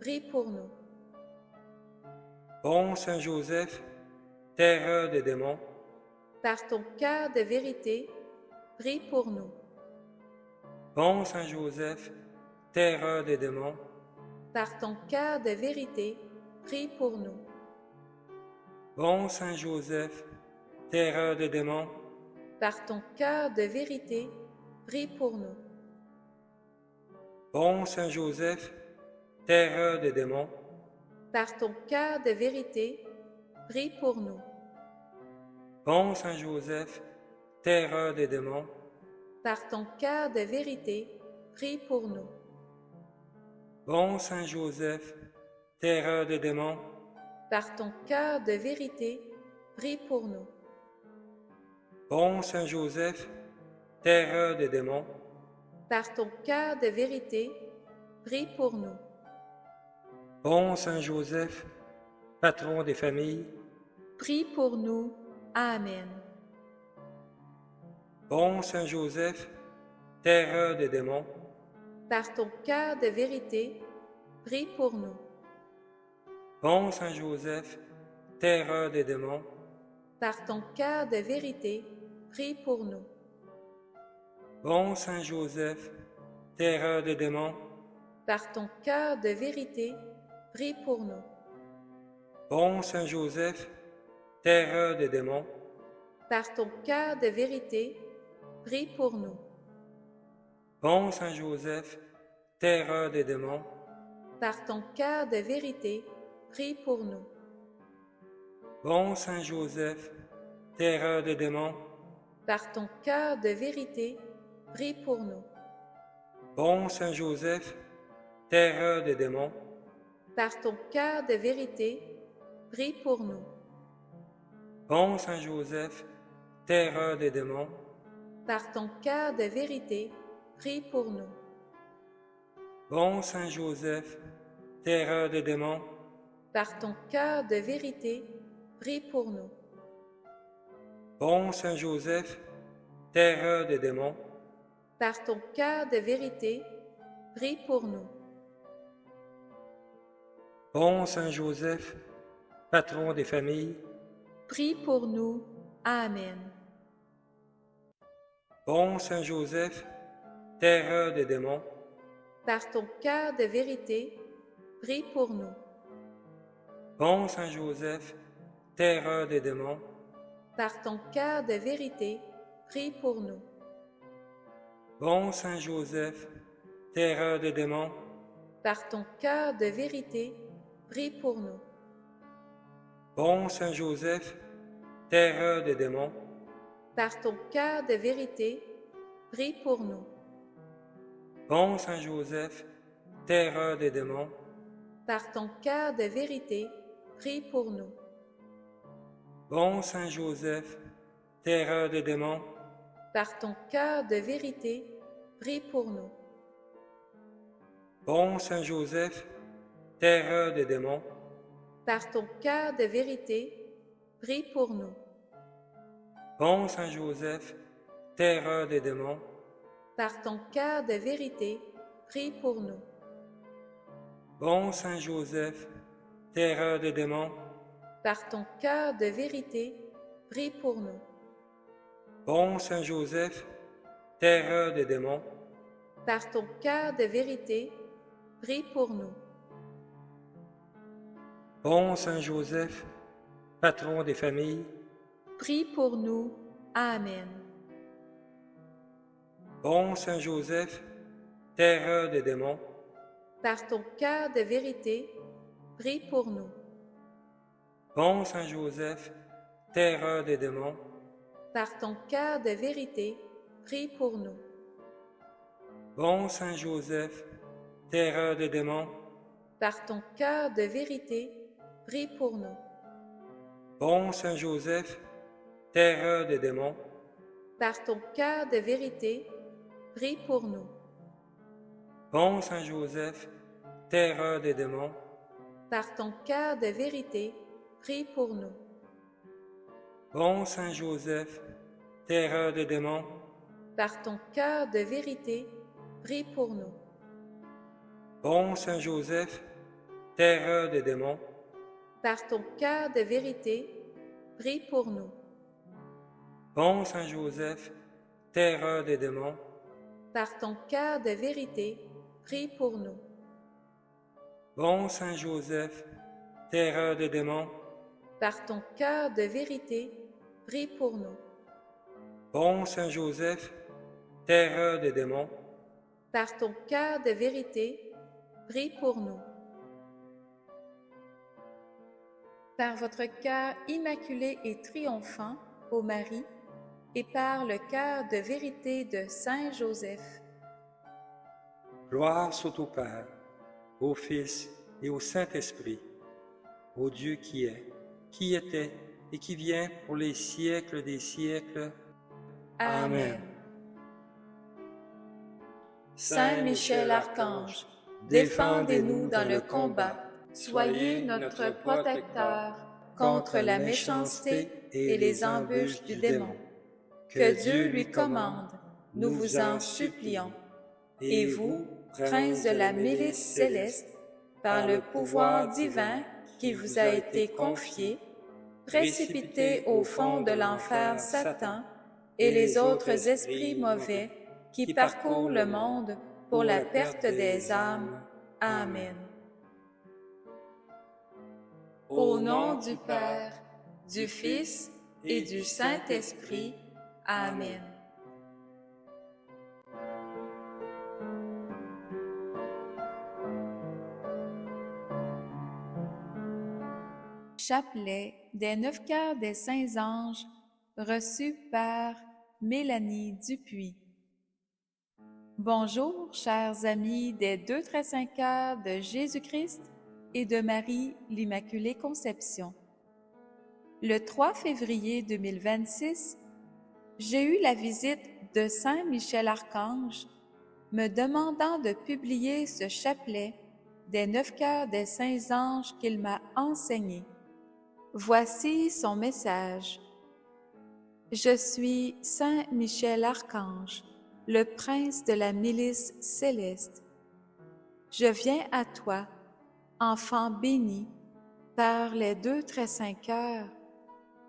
prie pour nous. Bon Saint Joseph, terreur des démons, Par ton cœur de vérité, prie pour nous. bon Saint Joseph, terreur des démons, Par ton cœur de vérité, prie pour nous. bon Saint Joseph, terreur des démons, Par ton cœur de vérité, prie pour nous. bon Saint Joseph, terreur des démons, Par ton cœur de vérité, prie pour nous. bon Saint Joseph, terreur des démons, Par ton cœur de vérité, prie pour nous. bon Saint Joseph, terreur des démons, Par ton cœur de vérité, prie pour nous. bon Saint Joseph, terreur des démons, Par ton cœur de vérité, prie pour nous. bon Saint Joseph, patron des familles, Prie pour nous. Amen. bon Saint Joseph, terreur des démons, Par ton cœur de vérité, prie pour nous. bon Saint Joseph, terreur des démons, Par ton cœur de vérité, prie pour nous. bon Saint Joseph, terreur des démons, Par ton cœur de vérité, prie pour nous. bon Saint Joseph, terreur des démons, Par ton cœur de vérité, prie pour nous. bon Saint Joseph, terreur des démons, Par ton cœur de vérité, prie pour nous. bon Saint Joseph, terreur des démons, Par ton cœur de vérité, prie pour nous. bon Saint Joseph, terreur des démons, Par ton cœur de vérité, prie pour nous. bon Saint Joseph, terreur des démons, Par ton cœur de vérité, prie pour nous. bon Saint Joseph, terreur des démons, Par ton cœur de vérité, prie pour nous. bon Saint Joseph, terreur des démons, Par ton cœur de vérité, prie pour nous. bon Saint Joseph, patron des familles, Prie pour nous. Amen. bon Saint Joseph, terreur des démons, Par ton cœur de vérité, prie pour nous. bon Saint Joseph, terreur des démons, Par ton cœur de vérité, prie pour nous. bon Saint Joseph, terreur des démons, Par ton cœur de vérité, prie pour nous. bon Saint Joseph, terreur des démons, Par ton cœur de vérité, prie pour nous. bon Saint Joseph, terreur des démons, Par ton cœur de vérité, prie pour nous. bon Saint Joseph, terreur des démons, Par ton cœur de vérité, prie pour nous. bon Saint Joseph, terreur des démons, Par ton cœur de vérité, prie pour nous. bon Saint Joseph, terreur des démons, Par ton cœur de vérité, prie pour nous. bon Saint Joseph, terreur des démons, Par ton cœur de vérité, prie pour nous. bon Saint Joseph, terreur des démons, Par ton cœur de vérité, prie pour nous. bon Saint Joseph, patron des familles, Prie pour nous. Amen. bon Saint Joseph, terreur des démons, Par ton cœur de vérité, prie pour nous. bon Saint Joseph, terreur des démons, Par ton cœur de vérité, prie pour nous. bon Saint Joseph, terreur des démons, Par ton cœur de vérité, prie pour nous. bon Saint Joseph, terreur des démons, Par ton cœur de vérité, prie pour nous. bon Saint Joseph, terreur des démons, Par ton cœur de vérité, prie pour nous. bon Saint Joseph, terreur des démons, Par ton cœur de vérité, prie pour nous. Bon Saint Joseph, terreur des démons, Par ton cœur de vérité, prie pour nous. bon Saint Joseph, terreur des démons, Par ton cœur de vérité, prie pour nous. bon Saint Joseph, terreur des démons, Par ton cœur de vérité, prie pour nous. bon Saint Joseph, terreur des démons, Par ton cœur de vérité, prie pour nous. Par votre cœur immaculé et triomphant, ô Marie, et par le cœur de vérité de Saint Joseph, gloire soit au Père, au Fils et au Saint-Esprit, au Dieu qui est, qui était et qui vient pour les siècles des siècles. Amen. Saint Michel Archange, défendez-nous dans le combat. Soyez notre protecteur contre la méchanceté et les embûches du démon. Que Dieu lui commande, nous vous en supplions. Et vous, prince de la milice céleste, par le pouvoir divin qui vous a été confié, précipitez au fond de l'enfer Satan et les autres esprits mauvais qui parcourent le monde pour la perte des âmes. Amen. Au nom du Père, du Fils et du Saint-Esprit. Amen. Chapelet des 9 cœurs des saints anges reçu par Mélanie Dupuis. Bonjour, chers amis des 2 très saints cœurs de Jésus-Christ et de Marie l'Immaculée Conception. Le 3 février 2026, j'ai eu la visite de Saint Michel Archange me demandant de publier ce chapelet des 9 cœurs des saints anges qu'il m'a enseigné. Voici son message. Je suis Saint Michel Archange, le prince de la milice céleste. Je viens à toi, enfant béni, par les 2 très saints cœurs,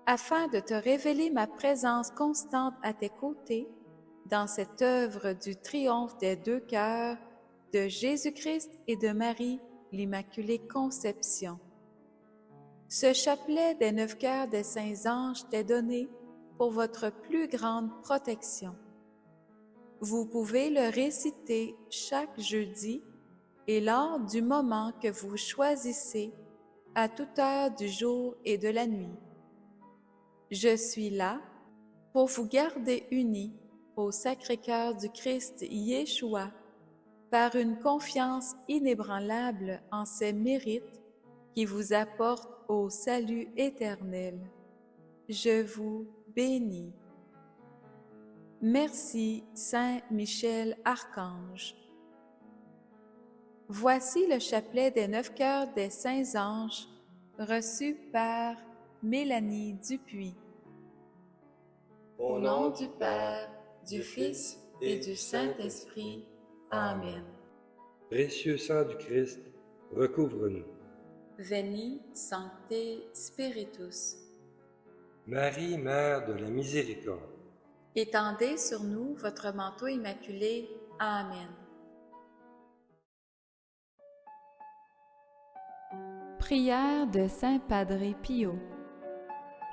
afin de te révéler ma présence constante à tes côtés dans cette œuvre du triomphe des 2 cœurs de Jésus-Christ et de Marie l'Immaculée Conception. Ce chapelet des 9 cœurs des saints anges t'est donné pour votre plus grande protection. Vous pouvez le réciter chaque jeudi et lors du moment que vous choisissez, à toute heure du jour et de la nuit. Je suis là pour vous garder unis au Sacré-Cœur du Christ Yeshua par une confiance inébranlable en ses mérites qui vous apportent au salut éternel. Je vous bénis. Merci, Saint Michel Archange. Voici le chapelet des 9 cœurs des saints anges reçu par Mélanie Dupuis. Au nom du Père, du Fils et du Saint-Esprit. Amen. Précieux sang du Christ, recouvre-nous. Veni, Sancte Spiritus. Marie, Mère de la Miséricorde, Étendez sur nous votre manteau immaculé. Amen. Prière de Saint Padre Pio.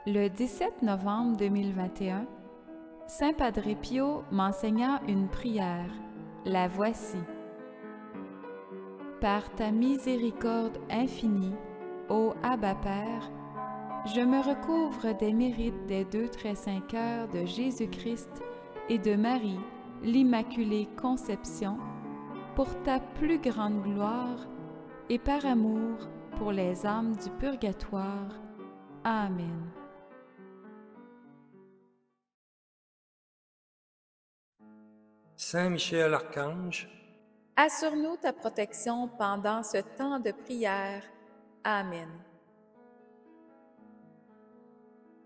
Le 17 novembre 2021, Saint Padre Pio m'enseigna une prière. La voici. Par ta miséricorde infinie, ô Abba Père, je me recouvre des mérites des 2 très saints cœurs de Jésus-Christ et de Marie, l'Immaculée Conception, pour ta plus grande gloire et par amour pour les âmes du purgatoire. Amen. Saint Michel Archange, Assure-nous ta protection pendant ce temps de prière. Amen.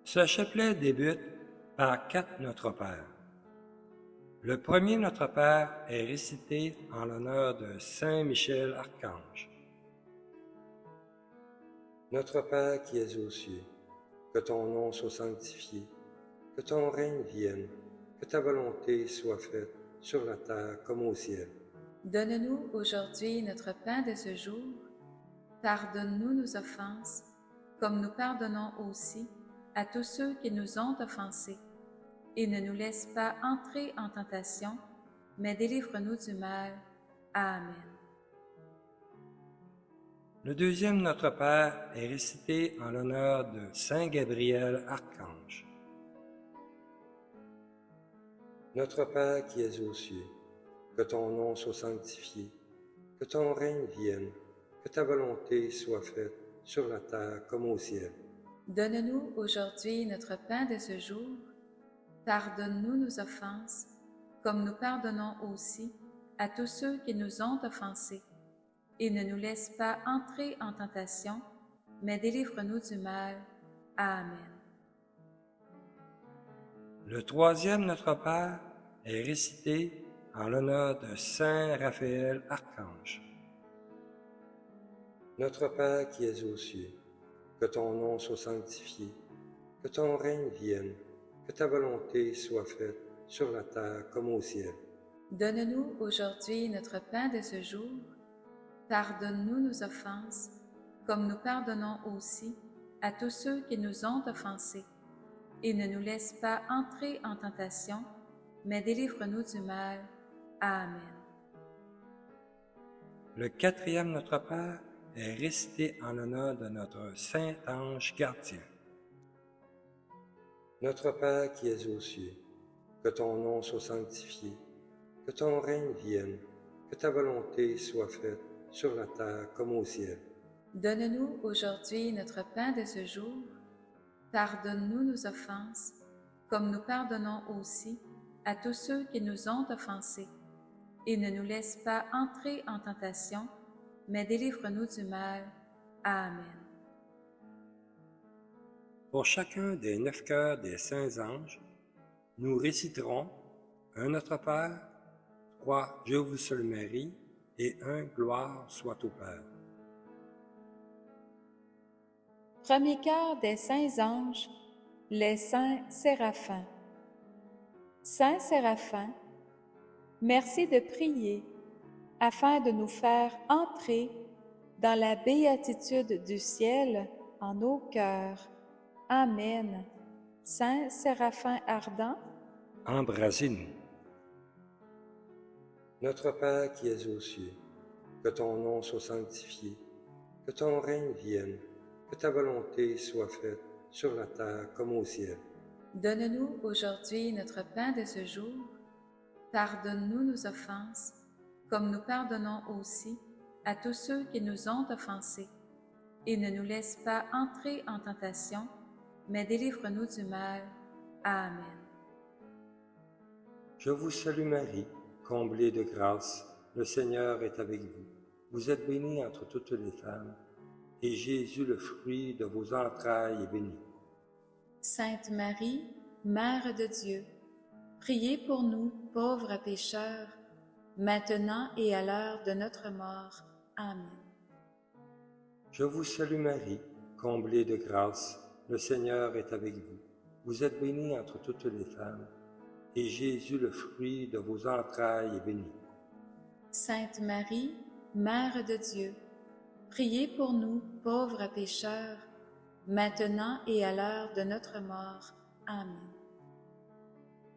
ce chapelet débute par 4 Notre Père. Le premier Notre Père est récité en l'honneur de Saint Michel Archange. Notre Père qui es aux cieux, que ton nom soit sanctifié, que ton règne vienne, que ta volonté soit faite sur la terre comme au ciel. Donne-nous aujourd'hui notre pain de ce jour. Pardonne-nous nos offenses, comme nous pardonnons aussi à tous ceux qui nous ont offensés. Et ne nous laisse pas entrer en tentation, mais délivre-nous du mal. Amen. Le deuxième Notre Père est récité en l'honneur de Saint Gabriel Archange. Notre Père qui es aux cieux, que ton nom soit sanctifié, que ton règne vienne, que ta volonté soit faite sur la terre comme au ciel. Donne-nous aujourd'hui notre pain de ce jour. Pardonne-nous nos offenses, comme nous pardonnons aussi à tous ceux qui nous ont offensés. Et ne nous laisse pas entrer en tentation, mais délivre-nous du mal. Amen. Le troisième Notre Père est récité en l'honneur de Saint Raphaël Archange. Notre Père qui es aux cieux, que ton nom soit sanctifié, que ton règne vienne, que ta volonté soit faite sur la terre comme au ciel. Donne-nous aujourd'hui notre pain de ce jour. Pardonne-nous nos offenses, comme nous pardonnons aussi à tous ceux qui nous ont offensés. Et ne nous laisse pas entrer en tentation, mais délivre-nous du mal. Amen. Le quatrième Notre Père est récité en l'honneur de notre Saint Ange Gardien. Notre Père qui es aux cieux, que ton nom soit sanctifié, que ton règne vienne, que ta volonté soit faite sur la terre comme au ciel. Donne-nous aujourd'hui notre pain de ce jour. Pardonne-nous nos offenses, comme nous pardonnons aussi à tous ceux qui nous ont offensés. Et ne nous laisse pas entrer en tentation, mais délivre-nous du mal. Amen. Pour chacun des 9 cœurs des saints anges, nous réciterons un Notre Père, 3 Je vous salue Marie et 1 Gloire soit au Père. Premier cœur des saints anges, les saints séraphins. Saint Séraphin, merci de prier afin de nous faire entrer dans la béatitude du ciel en nos cœurs. Amen. Saint Séraphin ardent, Embrasez-nous. Notre Père qui es aux cieux, que ton nom soit sanctifié, que ton règne vienne, que ta volonté soit faite sur la terre comme au ciel. donne-nous aujourd'hui notre pain de ce jour. Pardonne-nous nos offenses, comme nous pardonnons aussi à tous ceux qui nous ont offensés. Et ne nous laisse pas entrer en tentation, mais délivre-nous du mal. Amen. Je vous salue Marie, comblée de grâce, le Seigneur est avec vous. Vous êtes bénie entre toutes les femmes, et Jésus, le fruit de vos entrailles, est béni. Sainte Marie, Mère de Dieu, priez pour nous, pauvres pécheurs, maintenant et à l'heure de notre mort. Amen. Je vous salue Marie, comblée de grâce, le Seigneur est avec vous. Vous êtes bénie entre toutes les femmes, et Jésus, le fruit de vos entrailles, est béni. Sainte Marie, Mère de Dieu, priez pour nous, pauvres pécheurs, maintenant et à l'heure de notre mort. Amen.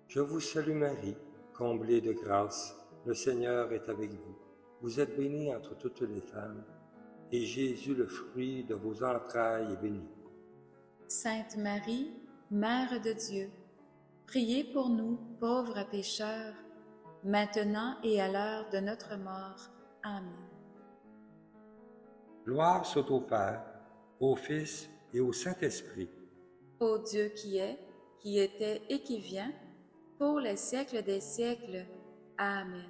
Je vous salue Marie, comblée de grâce, le Seigneur est avec vous. Vous êtes bénie entre toutes les femmes, et Jésus, le fruit de vos entrailles, est béni. Sainte Marie, Mère de Dieu, priez pour nous, pauvres pécheurs, maintenant et à l'heure de notre mort. Amen. Gloire soit au Père, au Fils et au Saint-Esprit. Ô Dieu qui est, qui était et qui vient, pour les siècles des siècles. Amen.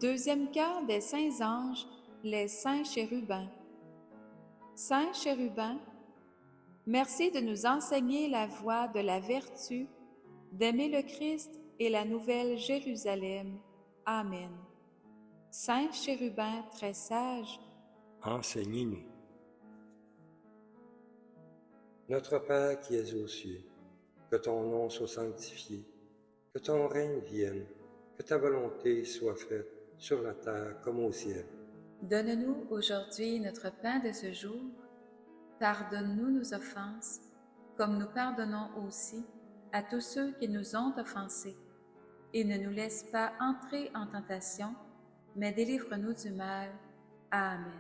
Deuxième cœur des saints anges, les saints chérubins. Saints chérubins, merci de nous enseigner la voie de la vertu d'aimer le Christ et la nouvelle Jérusalem. Amen. Saint chérubin très sage, enseignez-nous. Notre Père qui es aux cieux, que ton nom soit sanctifié, que ton règne vienne, que ta volonté soit faite sur la terre comme au ciel. donne-nous aujourd'hui notre pain de ce jour. Pardonne-nous nos offenses, comme nous pardonnons aussi à tous ceux qui nous ont offensés. Et ne nous laisse pas entrer en tentation, mais délivre-nous du mal. Amen.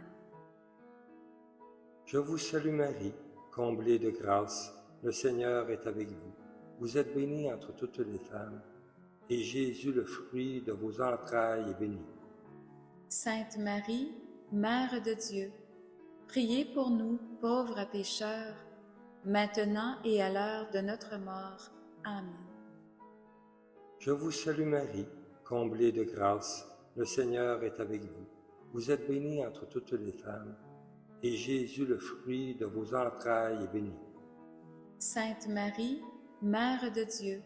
Je vous salue Marie, comblée de grâce, le Seigneur est avec vous. Vous êtes bénie entre toutes les femmes, et Jésus, le fruit de vos entrailles, est béni. Sainte Marie, Mère de Dieu, priez pour nous, pauvres pécheurs, maintenant et à l'heure de notre mort. Amen. Je vous salue Marie, comblée de grâce, le Seigneur est avec vous. Vous êtes bénie entre toutes les femmes, et Jésus, le fruit de vos entrailles, est béni. Sainte Marie, Mère de Dieu,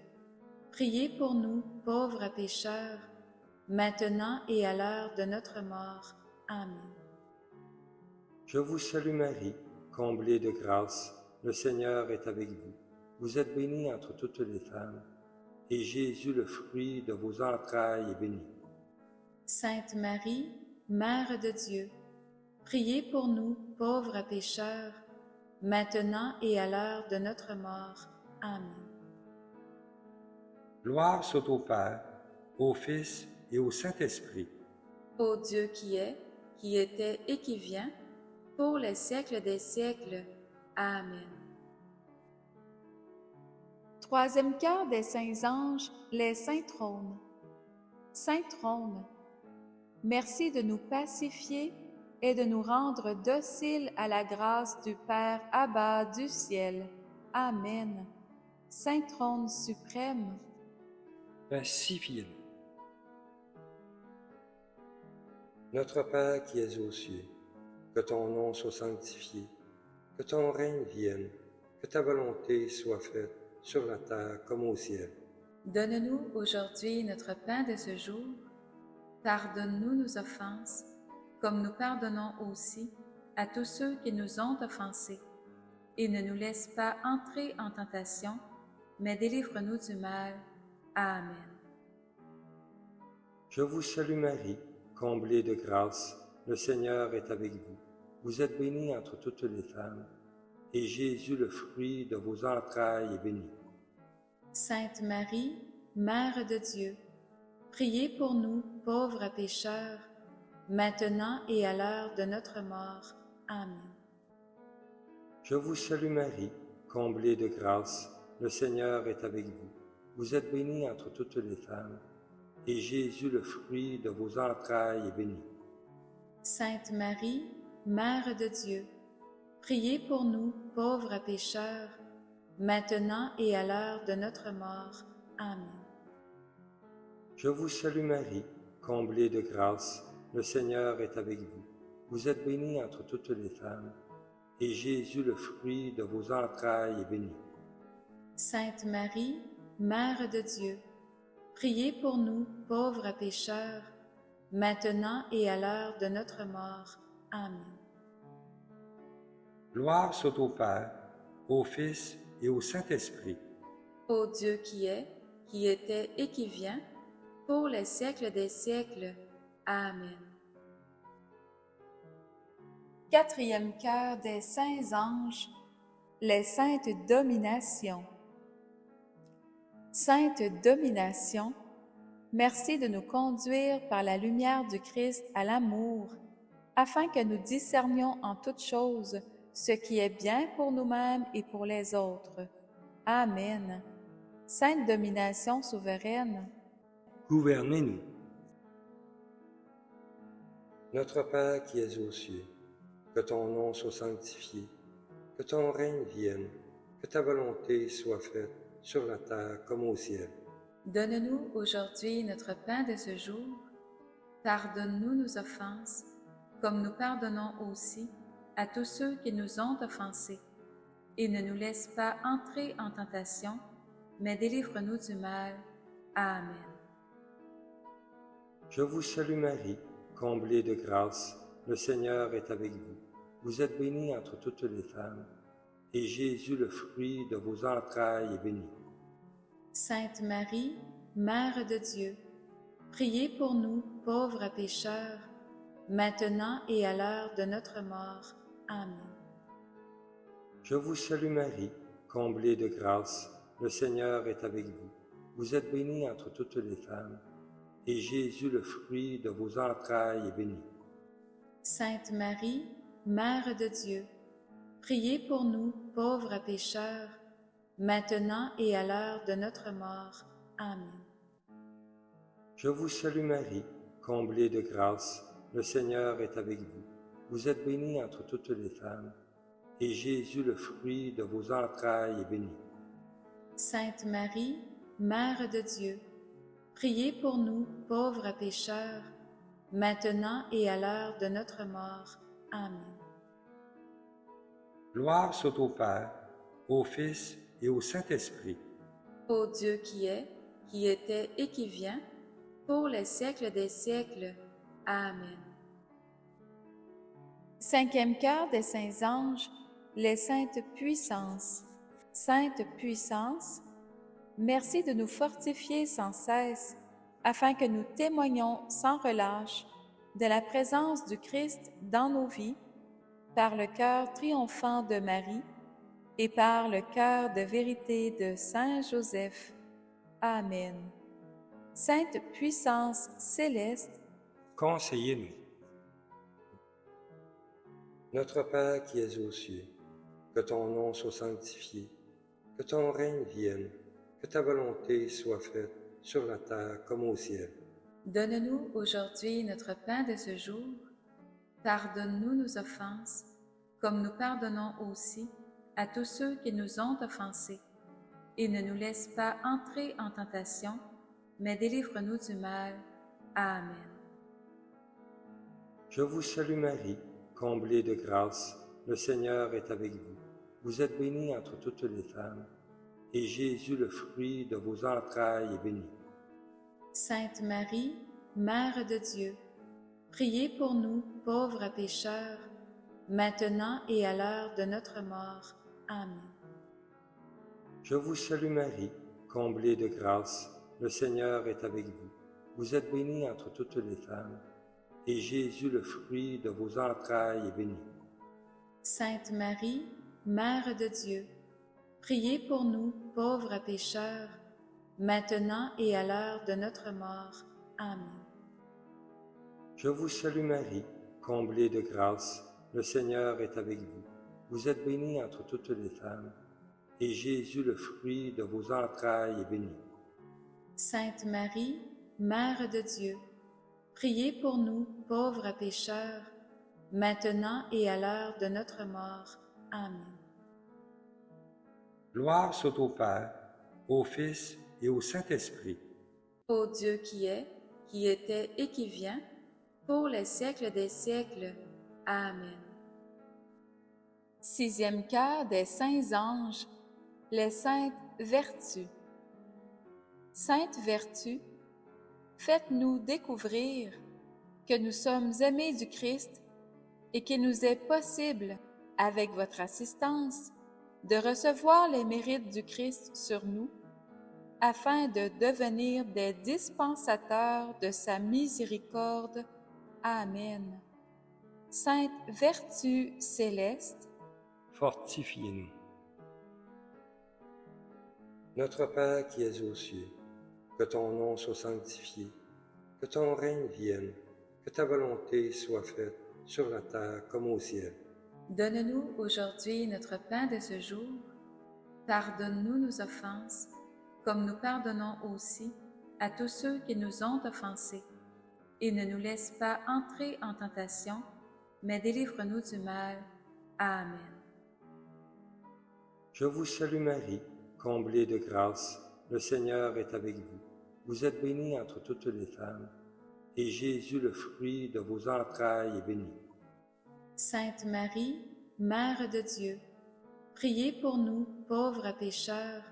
priez pour nous, pauvres pécheurs, maintenant et à l'heure de notre mort. Amen. Je vous salue Marie, comblée de grâce, le Seigneur est avec vous. Vous êtes bénie entre toutes les femmes, et Jésus, le fruit de vos entrailles, est béni. Sainte Marie, Mère de Dieu, priez pour nous, pauvres pécheurs, maintenant et à l'heure de notre mort. Amen. Gloire soit au Père, au Fils et au Saint-Esprit. Ô Dieu qui est, qui était et qui vient, pour les siècles des siècles. Amen. Troisième cœur des saints anges, les saints trônes. Saint trône, merci de nous pacifier et de nous rendre dociles à la grâce du Père Abba du ciel. Amen. Saint trône suprême, Pacifiez-nous. Notre Père qui es aux cieux, que ton nom soit sanctifié, que ton règne vienne, que ta volonté soit faite sur la terre comme au ciel. donne-nous aujourd'hui notre pain de ce jour. Pardonne-nous nos offenses, comme nous pardonnons aussi à tous ceux qui nous ont offensés. Et ne nous laisse pas entrer en tentation, mais délivre-nous du mal. Amen. Je vous salue Marie, comblée de grâce, le Seigneur est avec vous. Vous êtes bénie entre toutes les femmes, et Jésus, le fruit de vos entrailles, est béni. Sainte Marie, Mère de Dieu, priez pour nous, pauvres pécheurs, maintenant et à l'heure de notre mort. Amen. Je vous salue Marie, comblée de grâce, le Seigneur est avec vous. Vous êtes bénie entre toutes les femmes, et Jésus, le fruit de vos entrailles, est béni. Sainte Marie, Mère de Dieu, priez pour nous, pauvres pécheurs, maintenant et à l'heure de notre mort. Amen. Je vous salue Marie, comblée de grâce, le Seigneur est avec vous. Vous êtes bénie entre toutes les femmes, et Jésus, le fruit de vos entrailles, est béni. Sainte Marie, Mère de Dieu, priez pour nous, pauvres pécheurs, maintenant et à l'heure de notre mort. Amen. Gloire soit au Père, au Fils et au Saint-Esprit. Ô Dieu qui est, qui était et qui vient, pour les siècles des siècles. Amen. Quatrième cœur des saints anges, les saintes dominations. Sainte domination, merci de nous conduire par la lumière du Christ à l'amour, afin que nous discernions en toutes choses ce qui est bien pour nous-mêmes et pour les autres. Amen. Sainte domination souveraine, Gouvernez-nous. Notre Père qui es aux cieux, que ton nom soit sanctifié, que ton règne vienne, que ta volonté soit faite sur la terre comme au ciel. donne-nous aujourd'hui notre pain de ce jour. Pardonne-nous nos offenses, comme nous pardonnons aussi à tous ceux qui nous ont offensés. Et ne nous laisse pas entrer en tentation, mais délivre-nous du mal. Amen. Je vous salue Marie, comblée de grâce, le Seigneur est avec vous. Vous êtes bénie entre toutes les femmes, et Jésus, le fruit de vos entrailles, est béni. Sainte Marie, Mère de Dieu, priez pour nous, pauvres pécheurs, maintenant et à l'heure de notre mort. Amen. Je vous salue Marie, comblée de grâce, le Seigneur est avec vous. Vous êtes bénie entre toutes les femmes, et Jésus, le fruit de vos entrailles, est béni. Sainte Marie, Mère de Dieu, priez pour nous, pauvres pécheurs, maintenant et à l'heure de notre mort. Amen. Je vous salue Marie, comblée de grâce, le Seigneur est avec vous. Vous êtes bénie entre toutes les femmes, et Jésus, le fruit de vos entrailles, est béni. Sainte Marie, Mère de Dieu, priez pour nous, pauvres pécheurs, maintenant et à l'heure de notre mort. Amen. Gloire soit au Père, au Fils et au Saint-Esprit. Ô Dieu qui est, qui était et qui vient, pour les siècles des siècles. Amen. Cinquième cœur des saints anges, les saintes puissances. Sainte puissance, merci de nous fortifier sans cesse, afin que nous témoignions sans relâche de la présence du Christ dans nos vies, par le cœur triomphant de Marie et par le cœur de vérité de Saint Joseph. Amen. Sainte puissance céleste, Conseillez-nous. Notre Père qui es aux cieux, que ton nom soit sanctifié, que ton règne vienne, que ta volonté soit faite sur la terre comme au ciel. donne-nous aujourd'hui notre pain de ce jour. Pardonne-nous nos offenses, comme nous pardonnons aussi à tous ceux qui nous ont offensés. Et ne nous laisse pas entrer en tentation, mais délivre-nous du mal. Amen. Je vous salue Marie, comblée de grâce, le Seigneur est avec vous. Vous êtes bénie entre toutes les femmes, et Jésus, le fruit de vos entrailles, est béni. Sainte Marie, Mère de Dieu, priez pour nous, pauvres pécheurs, maintenant et à l'heure de notre mort. Amen. Je vous salue Marie, comblée de grâce, le Seigneur est avec vous. Vous êtes bénie entre toutes les femmes, et Jésus, le fruit de vos entrailles, est béni. Sainte Marie, Mère de Dieu, priez pour nous, pauvres pécheurs, maintenant et à l'heure de notre mort. Amen. Je vous salue Marie, comblée de grâce, le Seigneur est avec vous. Vous êtes bénie entre toutes les femmes, et Jésus, le fruit de vos entrailles, est béni. Sainte Marie, Mère de Dieu, priez pour nous, pauvres pécheurs, maintenant et à l'heure de notre mort. Amen. Gloire soit au Père, au Fils et au Saint-Esprit. Ô Dieu qui est, qui était et qui vient, pour les siècles des siècles. Amen. Sixième cœur des saints anges, les saintes vertus. Sainte vertu, faites-nous découvrir que nous sommes aimés du Christ et qu'il nous est possible, avec votre assistance, de recevoir les mérites du Christ sur nous, afin de devenir des dispensateurs de sa miséricorde. Amen. Sainte vertu céleste, Fortifiez-nous. Notre Père qui es aux cieux, que ton nom soit sanctifié, que ton règne vienne, que ta volonté soit faite sur la terre comme au ciel. donne-nous aujourd'hui notre pain de ce jour. Pardonne-nous nos offenses, comme nous pardonnons aussi à tous ceux qui nous ont offensés. Et ne nous laisse pas entrer en tentation, mais délivre-nous du mal. Amen. Je vous salue Marie, comblée de grâce, le Seigneur est avec vous. Vous êtes bénie entre toutes les femmes, et Jésus, le fruit de vos entrailles, est béni. Sainte Marie, Mère de Dieu, priez pour nous, pauvres pécheurs,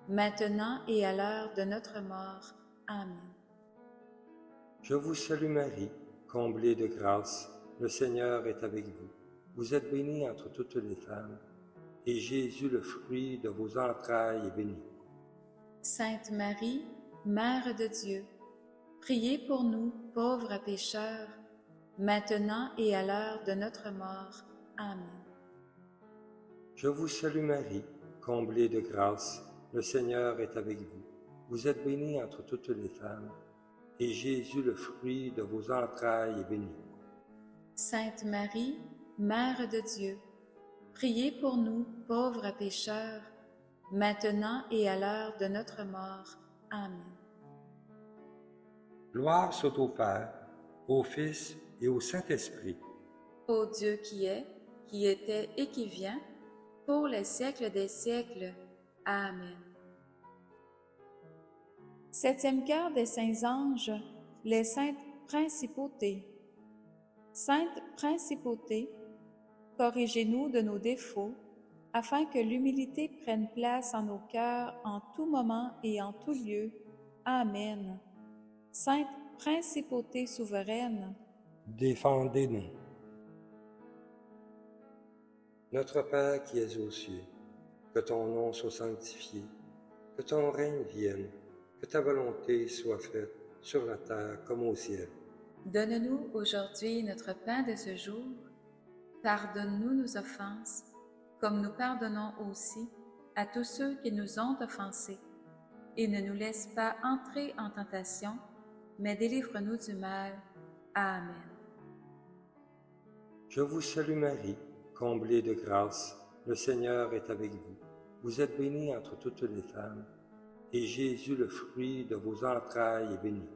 maintenant et à l'heure de notre mort. Amen. Je vous salue Marie, comblée de grâce, le Seigneur est avec vous. Vous êtes bénie entre toutes les femmes, et Jésus, le fruit de vos entrailles, est béni. Sainte Marie, Mère de Dieu, priez pour nous, pauvres pécheurs, maintenant et à l'heure de notre mort. Amen. Je vous salue Marie, comblée de grâce, le Seigneur est avec vous. Vous êtes bénie entre toutes les femmes, et Jésus, le fruit de vos entrailles, est béni. Sainte Marie, Mère de Dieu, priez pour nous, pauvres pécheurs, maintenant et à l'heure de notre mort. Amen. Gloire soit au Père, au Fils et au Saint-Esprit. Ô Dieu qui est, qui était et qui vient, pour les siècles des siècles. Amen. Septième cœur des saints anges, les saintes principautés. Sainte principauté, corrigez-nous de nos défauts, afin que l'humilité prenne place en nos cœurs en tout moment et en tout lieu. Amen. Sainte principauté souveraine, Défendez-nous. Notre Père qui es aux cieux, que ton nom soit sanctifié, que ton règne vienne, que ta volonté soit faite sur la terre comme au ciel. donne-nous aujourd'hui notre pain de ce jour. Pardonne-nous nos offenses, comme nous pardonnons aussi à tous ceux qui nous ont offensés. Et ne nous laisse pas entrer en tentation, mais délivre-nous du mal. Amen. Je vous salue Marie, comblée de grâce, le Seigneur est avec vous. Vous êtes bénie entre toutes les femmes, et Jésus, le fruit de vos entrailles, est béni.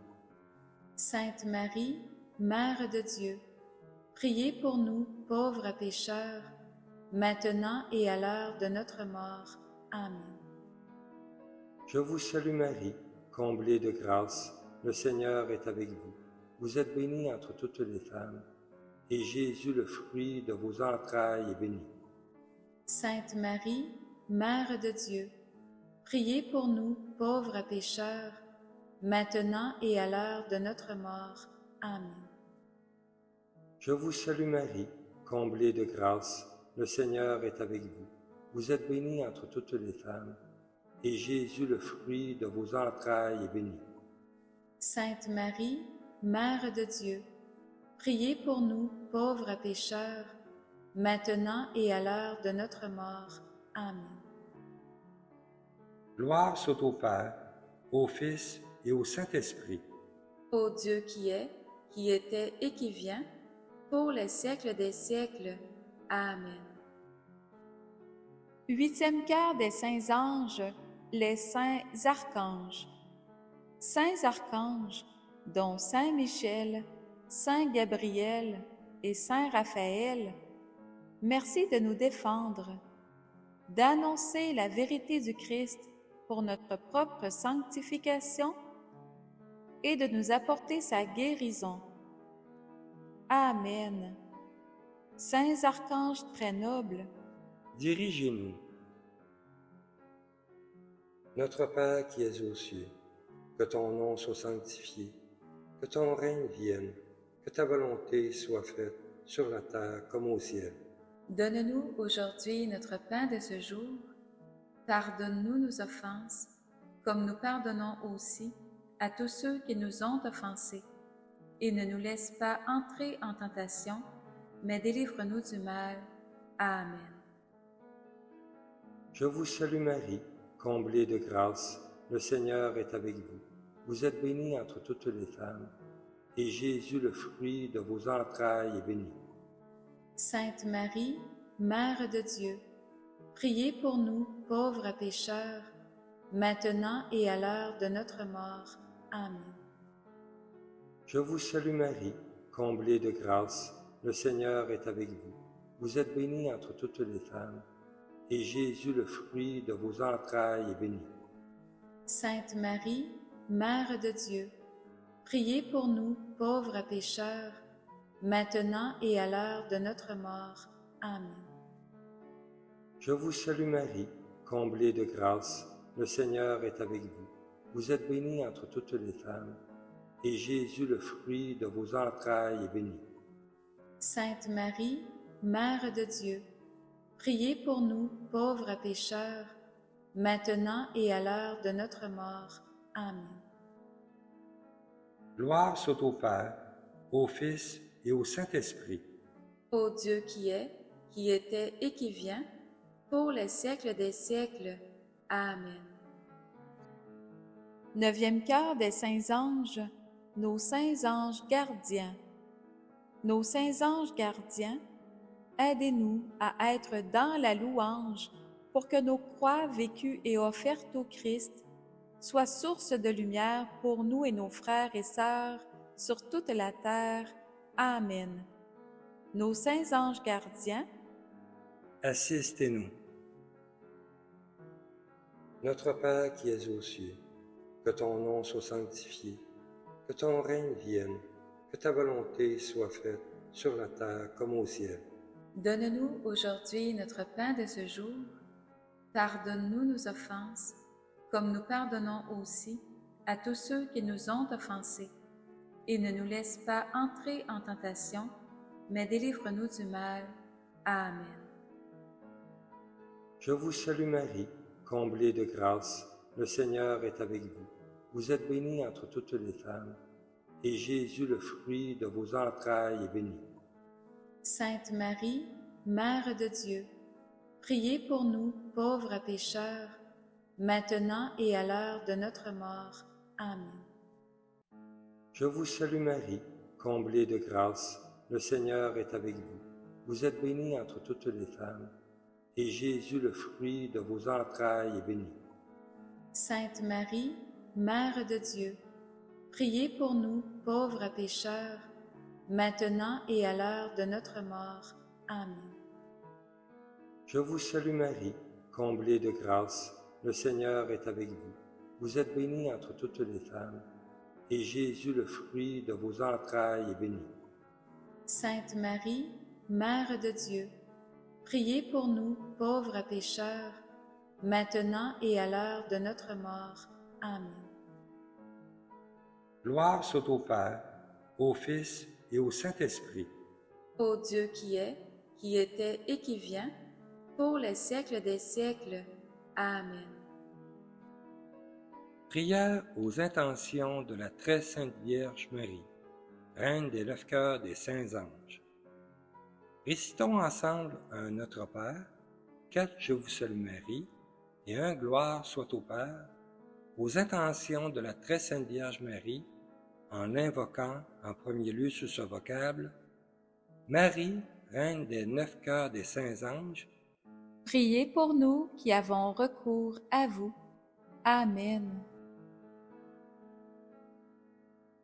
Sainte Marie, Mère de Dieu, priez pour nous, pauvres pécheurs, maintenant et à l'heure de notre mort. Amen. Je vous salue Marie, comblée de grâce, le Seigneur est avec vous. Vous êtes bénie entre toutes les femmes, et Jésus, le fruit de vos entrailles, est béni. Sainte Marie, Mère de Dieu, priez pour nous, pauvres pécheurs, maintenant et à l'heure de notre mort. Amen. Je vous salue Marie, comblée de grâce, le Seigneur est avec vous. Vous êtes bénie entre toutes les femmes, et Jésus, le fruit de vos entrailles, est béni. Sainte Marie, Mère de Dieu, priez pour nous, pauvres pécheurs, maintenant et à l'heure de notre mort. Amen. Gloire soit au Père, au Fils et au Saint-Esprit. Ô Dieu qui est, qui était et qui vient, pour les siècles des siècles. Amen. Huitième cœur des saints anges, les saints archanges. Saints archanges, dont Saint Michel, Saint Gabriel et Saint Raphaël, merci de nous défendre, d'annoncer la vérité du Christ pour notre propre sanctification et de nous apporter sa guérison. Amen. Saints archanges très nobles, Dirigez-nous. Notre Père qui es aux cieux, que ton nom soit sanctifié, que ton règne vienne, que ta volonté soit faite sur la terre comme au ciel. donne-nous aujourd'hui notre pain de ce jour. Pardonne-nous nos offenses, comme nous pardonnons aussi à tous ceux qui nous ont offensés. Et ne nous laisse pas entrer en tentation, mais délivre-nous du mal. Amen. Je vous salue Marie, comblée de grâce, le Seigneur est avec vous. Vous êtes bénie entre toutes les femmes, et Jésus, le fruit de vos entrailles, est béni. Sainte Marie, Mère de Dieu, priez pour nous, pauvres pécheurs, maintenant et à l'heure de notre mort. Amen. Je vous salue Marie, comblée de grâce, le Seigneur est avec vous. Vous êtes bénie entre toutes les femmes, et Jésus, le fruit de vos entrailles, est béni. Sainte Marie, Mère de Dieu, priez pour nous, pauvres pécheurs, maintenant et à l'heure de notre mort. Amen. Je vous salue Marie, comblée de grâce, le Seigneur est avec vous. Vous êtes bénie entre toutes les femmes, et Jésus, le fruit de vos entrailles, est béni. Sainte Marie, Mère de Dieu, priez pour nous, pauvres pécheurs, maintenant et à l'heure de notre mort. Amen. Gloire soit au Père, au Fils et au Saint-Esprit. Ô Dieu qui est, qui était et qui vient, pour les siècles des siècles. Amen. Neuvième cœur des saints anges, nos saints anges gardiens. Nos saints anges gardiens, aidez-nous à être dans la louange pour que nos croix vécues et offertes au Christ soient source de lumière pour nous et nos frères et sœurs sur toute la terre. Amen. Nos saints anges gardiens, Assistez-nous. Notre Père qui es aux cieux, que ton nom soit sanctifié, que ton règne vienne, que ta volonté soit faite sur la terre comme au ciel. donne-nous aujourd'hui notre pain de ce jour. Pardonne-nous nos offenses, comme nous pardonnons aussi à tous ceux qui nous ont offensés. Et ne nous laisse pas entrer en tentation, mais délivre-nous du mal. Amen. Je vous salue Marie, comblée de grâce, le Seigneur est avec vous. Vous êtes bénie entre toutes les femmes, et Jésus, le fruit de vos entrailles, est béni. Sainte Marie, Mère de Dieu, priez pour nous, pauvres pécheurs, maintenant et à l'heure de notre mort. Amen. Je vous salue Marie, comblée de grâce, le Seigneur est avec vous. Vous êtes bénie entre toutes les femmes, et Jésus, le fruit de vos entrailles, est béni. Sainte Marie, Mère de Dieu, priez pour nous, pauvres pécheurs, maintenant et à l'heure de notre mort. Amen. Je vous salue Marie, comblée de grâce, le Seigneur est avec vous. Vous êtes bénie entre toutes les femmes, et Jésus, le fruit de vos entrailles, est béni. Sainte Marie, Mère de Dieu, priez pour nous, pauvres pécheurs, maintenant et à l'heure de notre mort. Amen. Gloire soit au Père, au Fils et au Saint-Esprit. Ô Dieu qui est, qui était et qui vient, pour les siècles des siècles. Amen. Prière aux intentions de la très sainte Vierge Marie, Reine des 9 cœurs des saints anges. Récitons ensemble un Notre Père, 4 Je vous salue Marie et un Gloire soit au Père, aux intentions de la très sainte Vierge Marie, en l'invoquant en premier lieu sous ce vocable, Marie, Reine des 9 cœurs des saints anges, Priez pour nous qui avons recours à vous. Amen.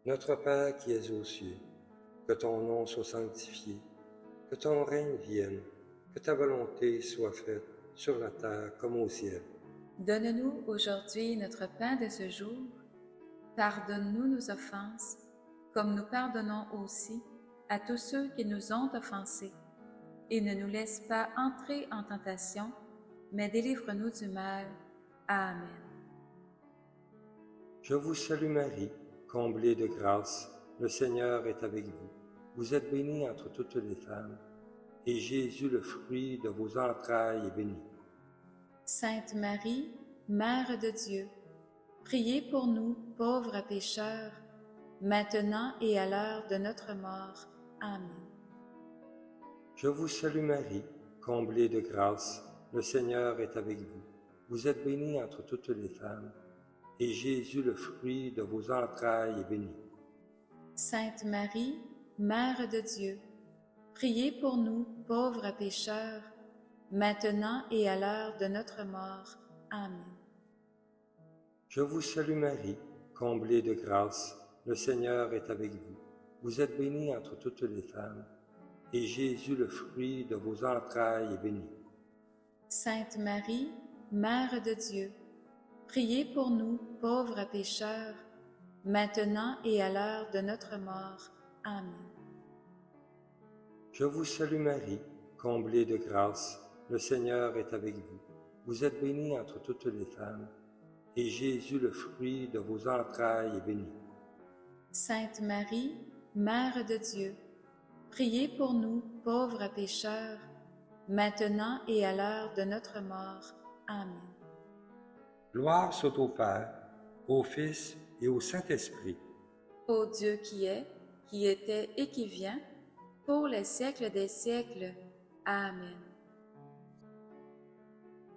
Notre Père qui es aux cieux, que ton nom soit sanctifié, que ton règne vienne, que ta volonté soit faite sur la terre comme au ciel. Donne-nous aujourd'hui notre pain de ce jour. Pardonne-nous nos offenses, comme nous pardonnons aussi à tous ceux qui nous ont offensés. Et ne nous laisse pas entrer en tentation, mais délivre-nous du mal. Amen. Je vous salue Marie, comblée de grâce, le Seigneur est avec vous. Vous êtes bénie entre toutes les femmes, et Jésus, le fruit de vos entrailles, est béni. Sainte Marie, Mère de Dieu, priez pour nous, pauvres pécheurs, maintenant et à l'heure de notre mort. Amen. Je vous salue Marie, comblée de grâce, le Seigneur est avec vous. Vous êtes bénie entre toutes les femmes, et Jésus, le fruit de vos entrailles, est béni. Sainte Marie, Mère de Dieu, priez pour nous, pauvres pécheurs, maintenant et à l'heure de notre mort. Amen. Je vous salue Marie, comblée de grâce, le Seigneur est avec vous. Vous êtes bénie entre toutes les femmes, et Jésus, le fruit de vos entrailles, est béni. Sainte Marie, Mère de Dieu, priez pour nous, pauvres pécheurs, maintenant et à l'heure de notre mort. Amen. Je vous salue Marie, comblée de grâce, le Seigneur est avec vous. Vous êtes bénie entre toutes les femmes, et Jésus, le fruit de vos entrailles, est béni. Sainte Marie, Mère de Dieu, priez pour nous, pauvres pécheurs, maintenant et à l'heure de notre mort. Amen. Gloire soit au Père, au Fils et au Saint-Esprit. Ô Dieu qui est, qui était et qui vient, pour les siècles des siècles. Amen.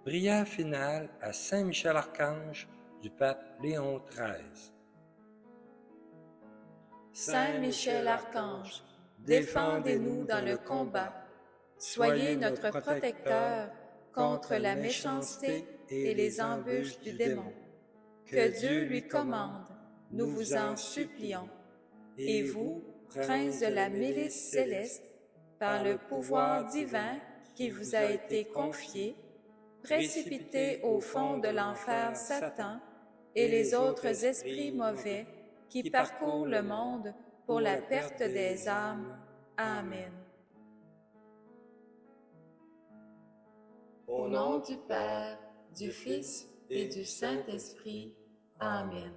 Prière finale à Saint Michel Archange du pape Léon XIII. Saint Michel Archange, défendez-nous dans le combat. Soyez notre protecteur contre la méchanceté et les embûches du démon. Que Dieu lui commande, nous vous en supplions. Et vous, prince de la milice céleste, par le pouvoir divin qui vous a été confié, précipitez au fond de l'enfer Satan et les autres esprits mauvais qui parcourent le monde pour la perte des âmes. Amen. Au nom du Père, du Fils et du Saint-Esprit. Amen.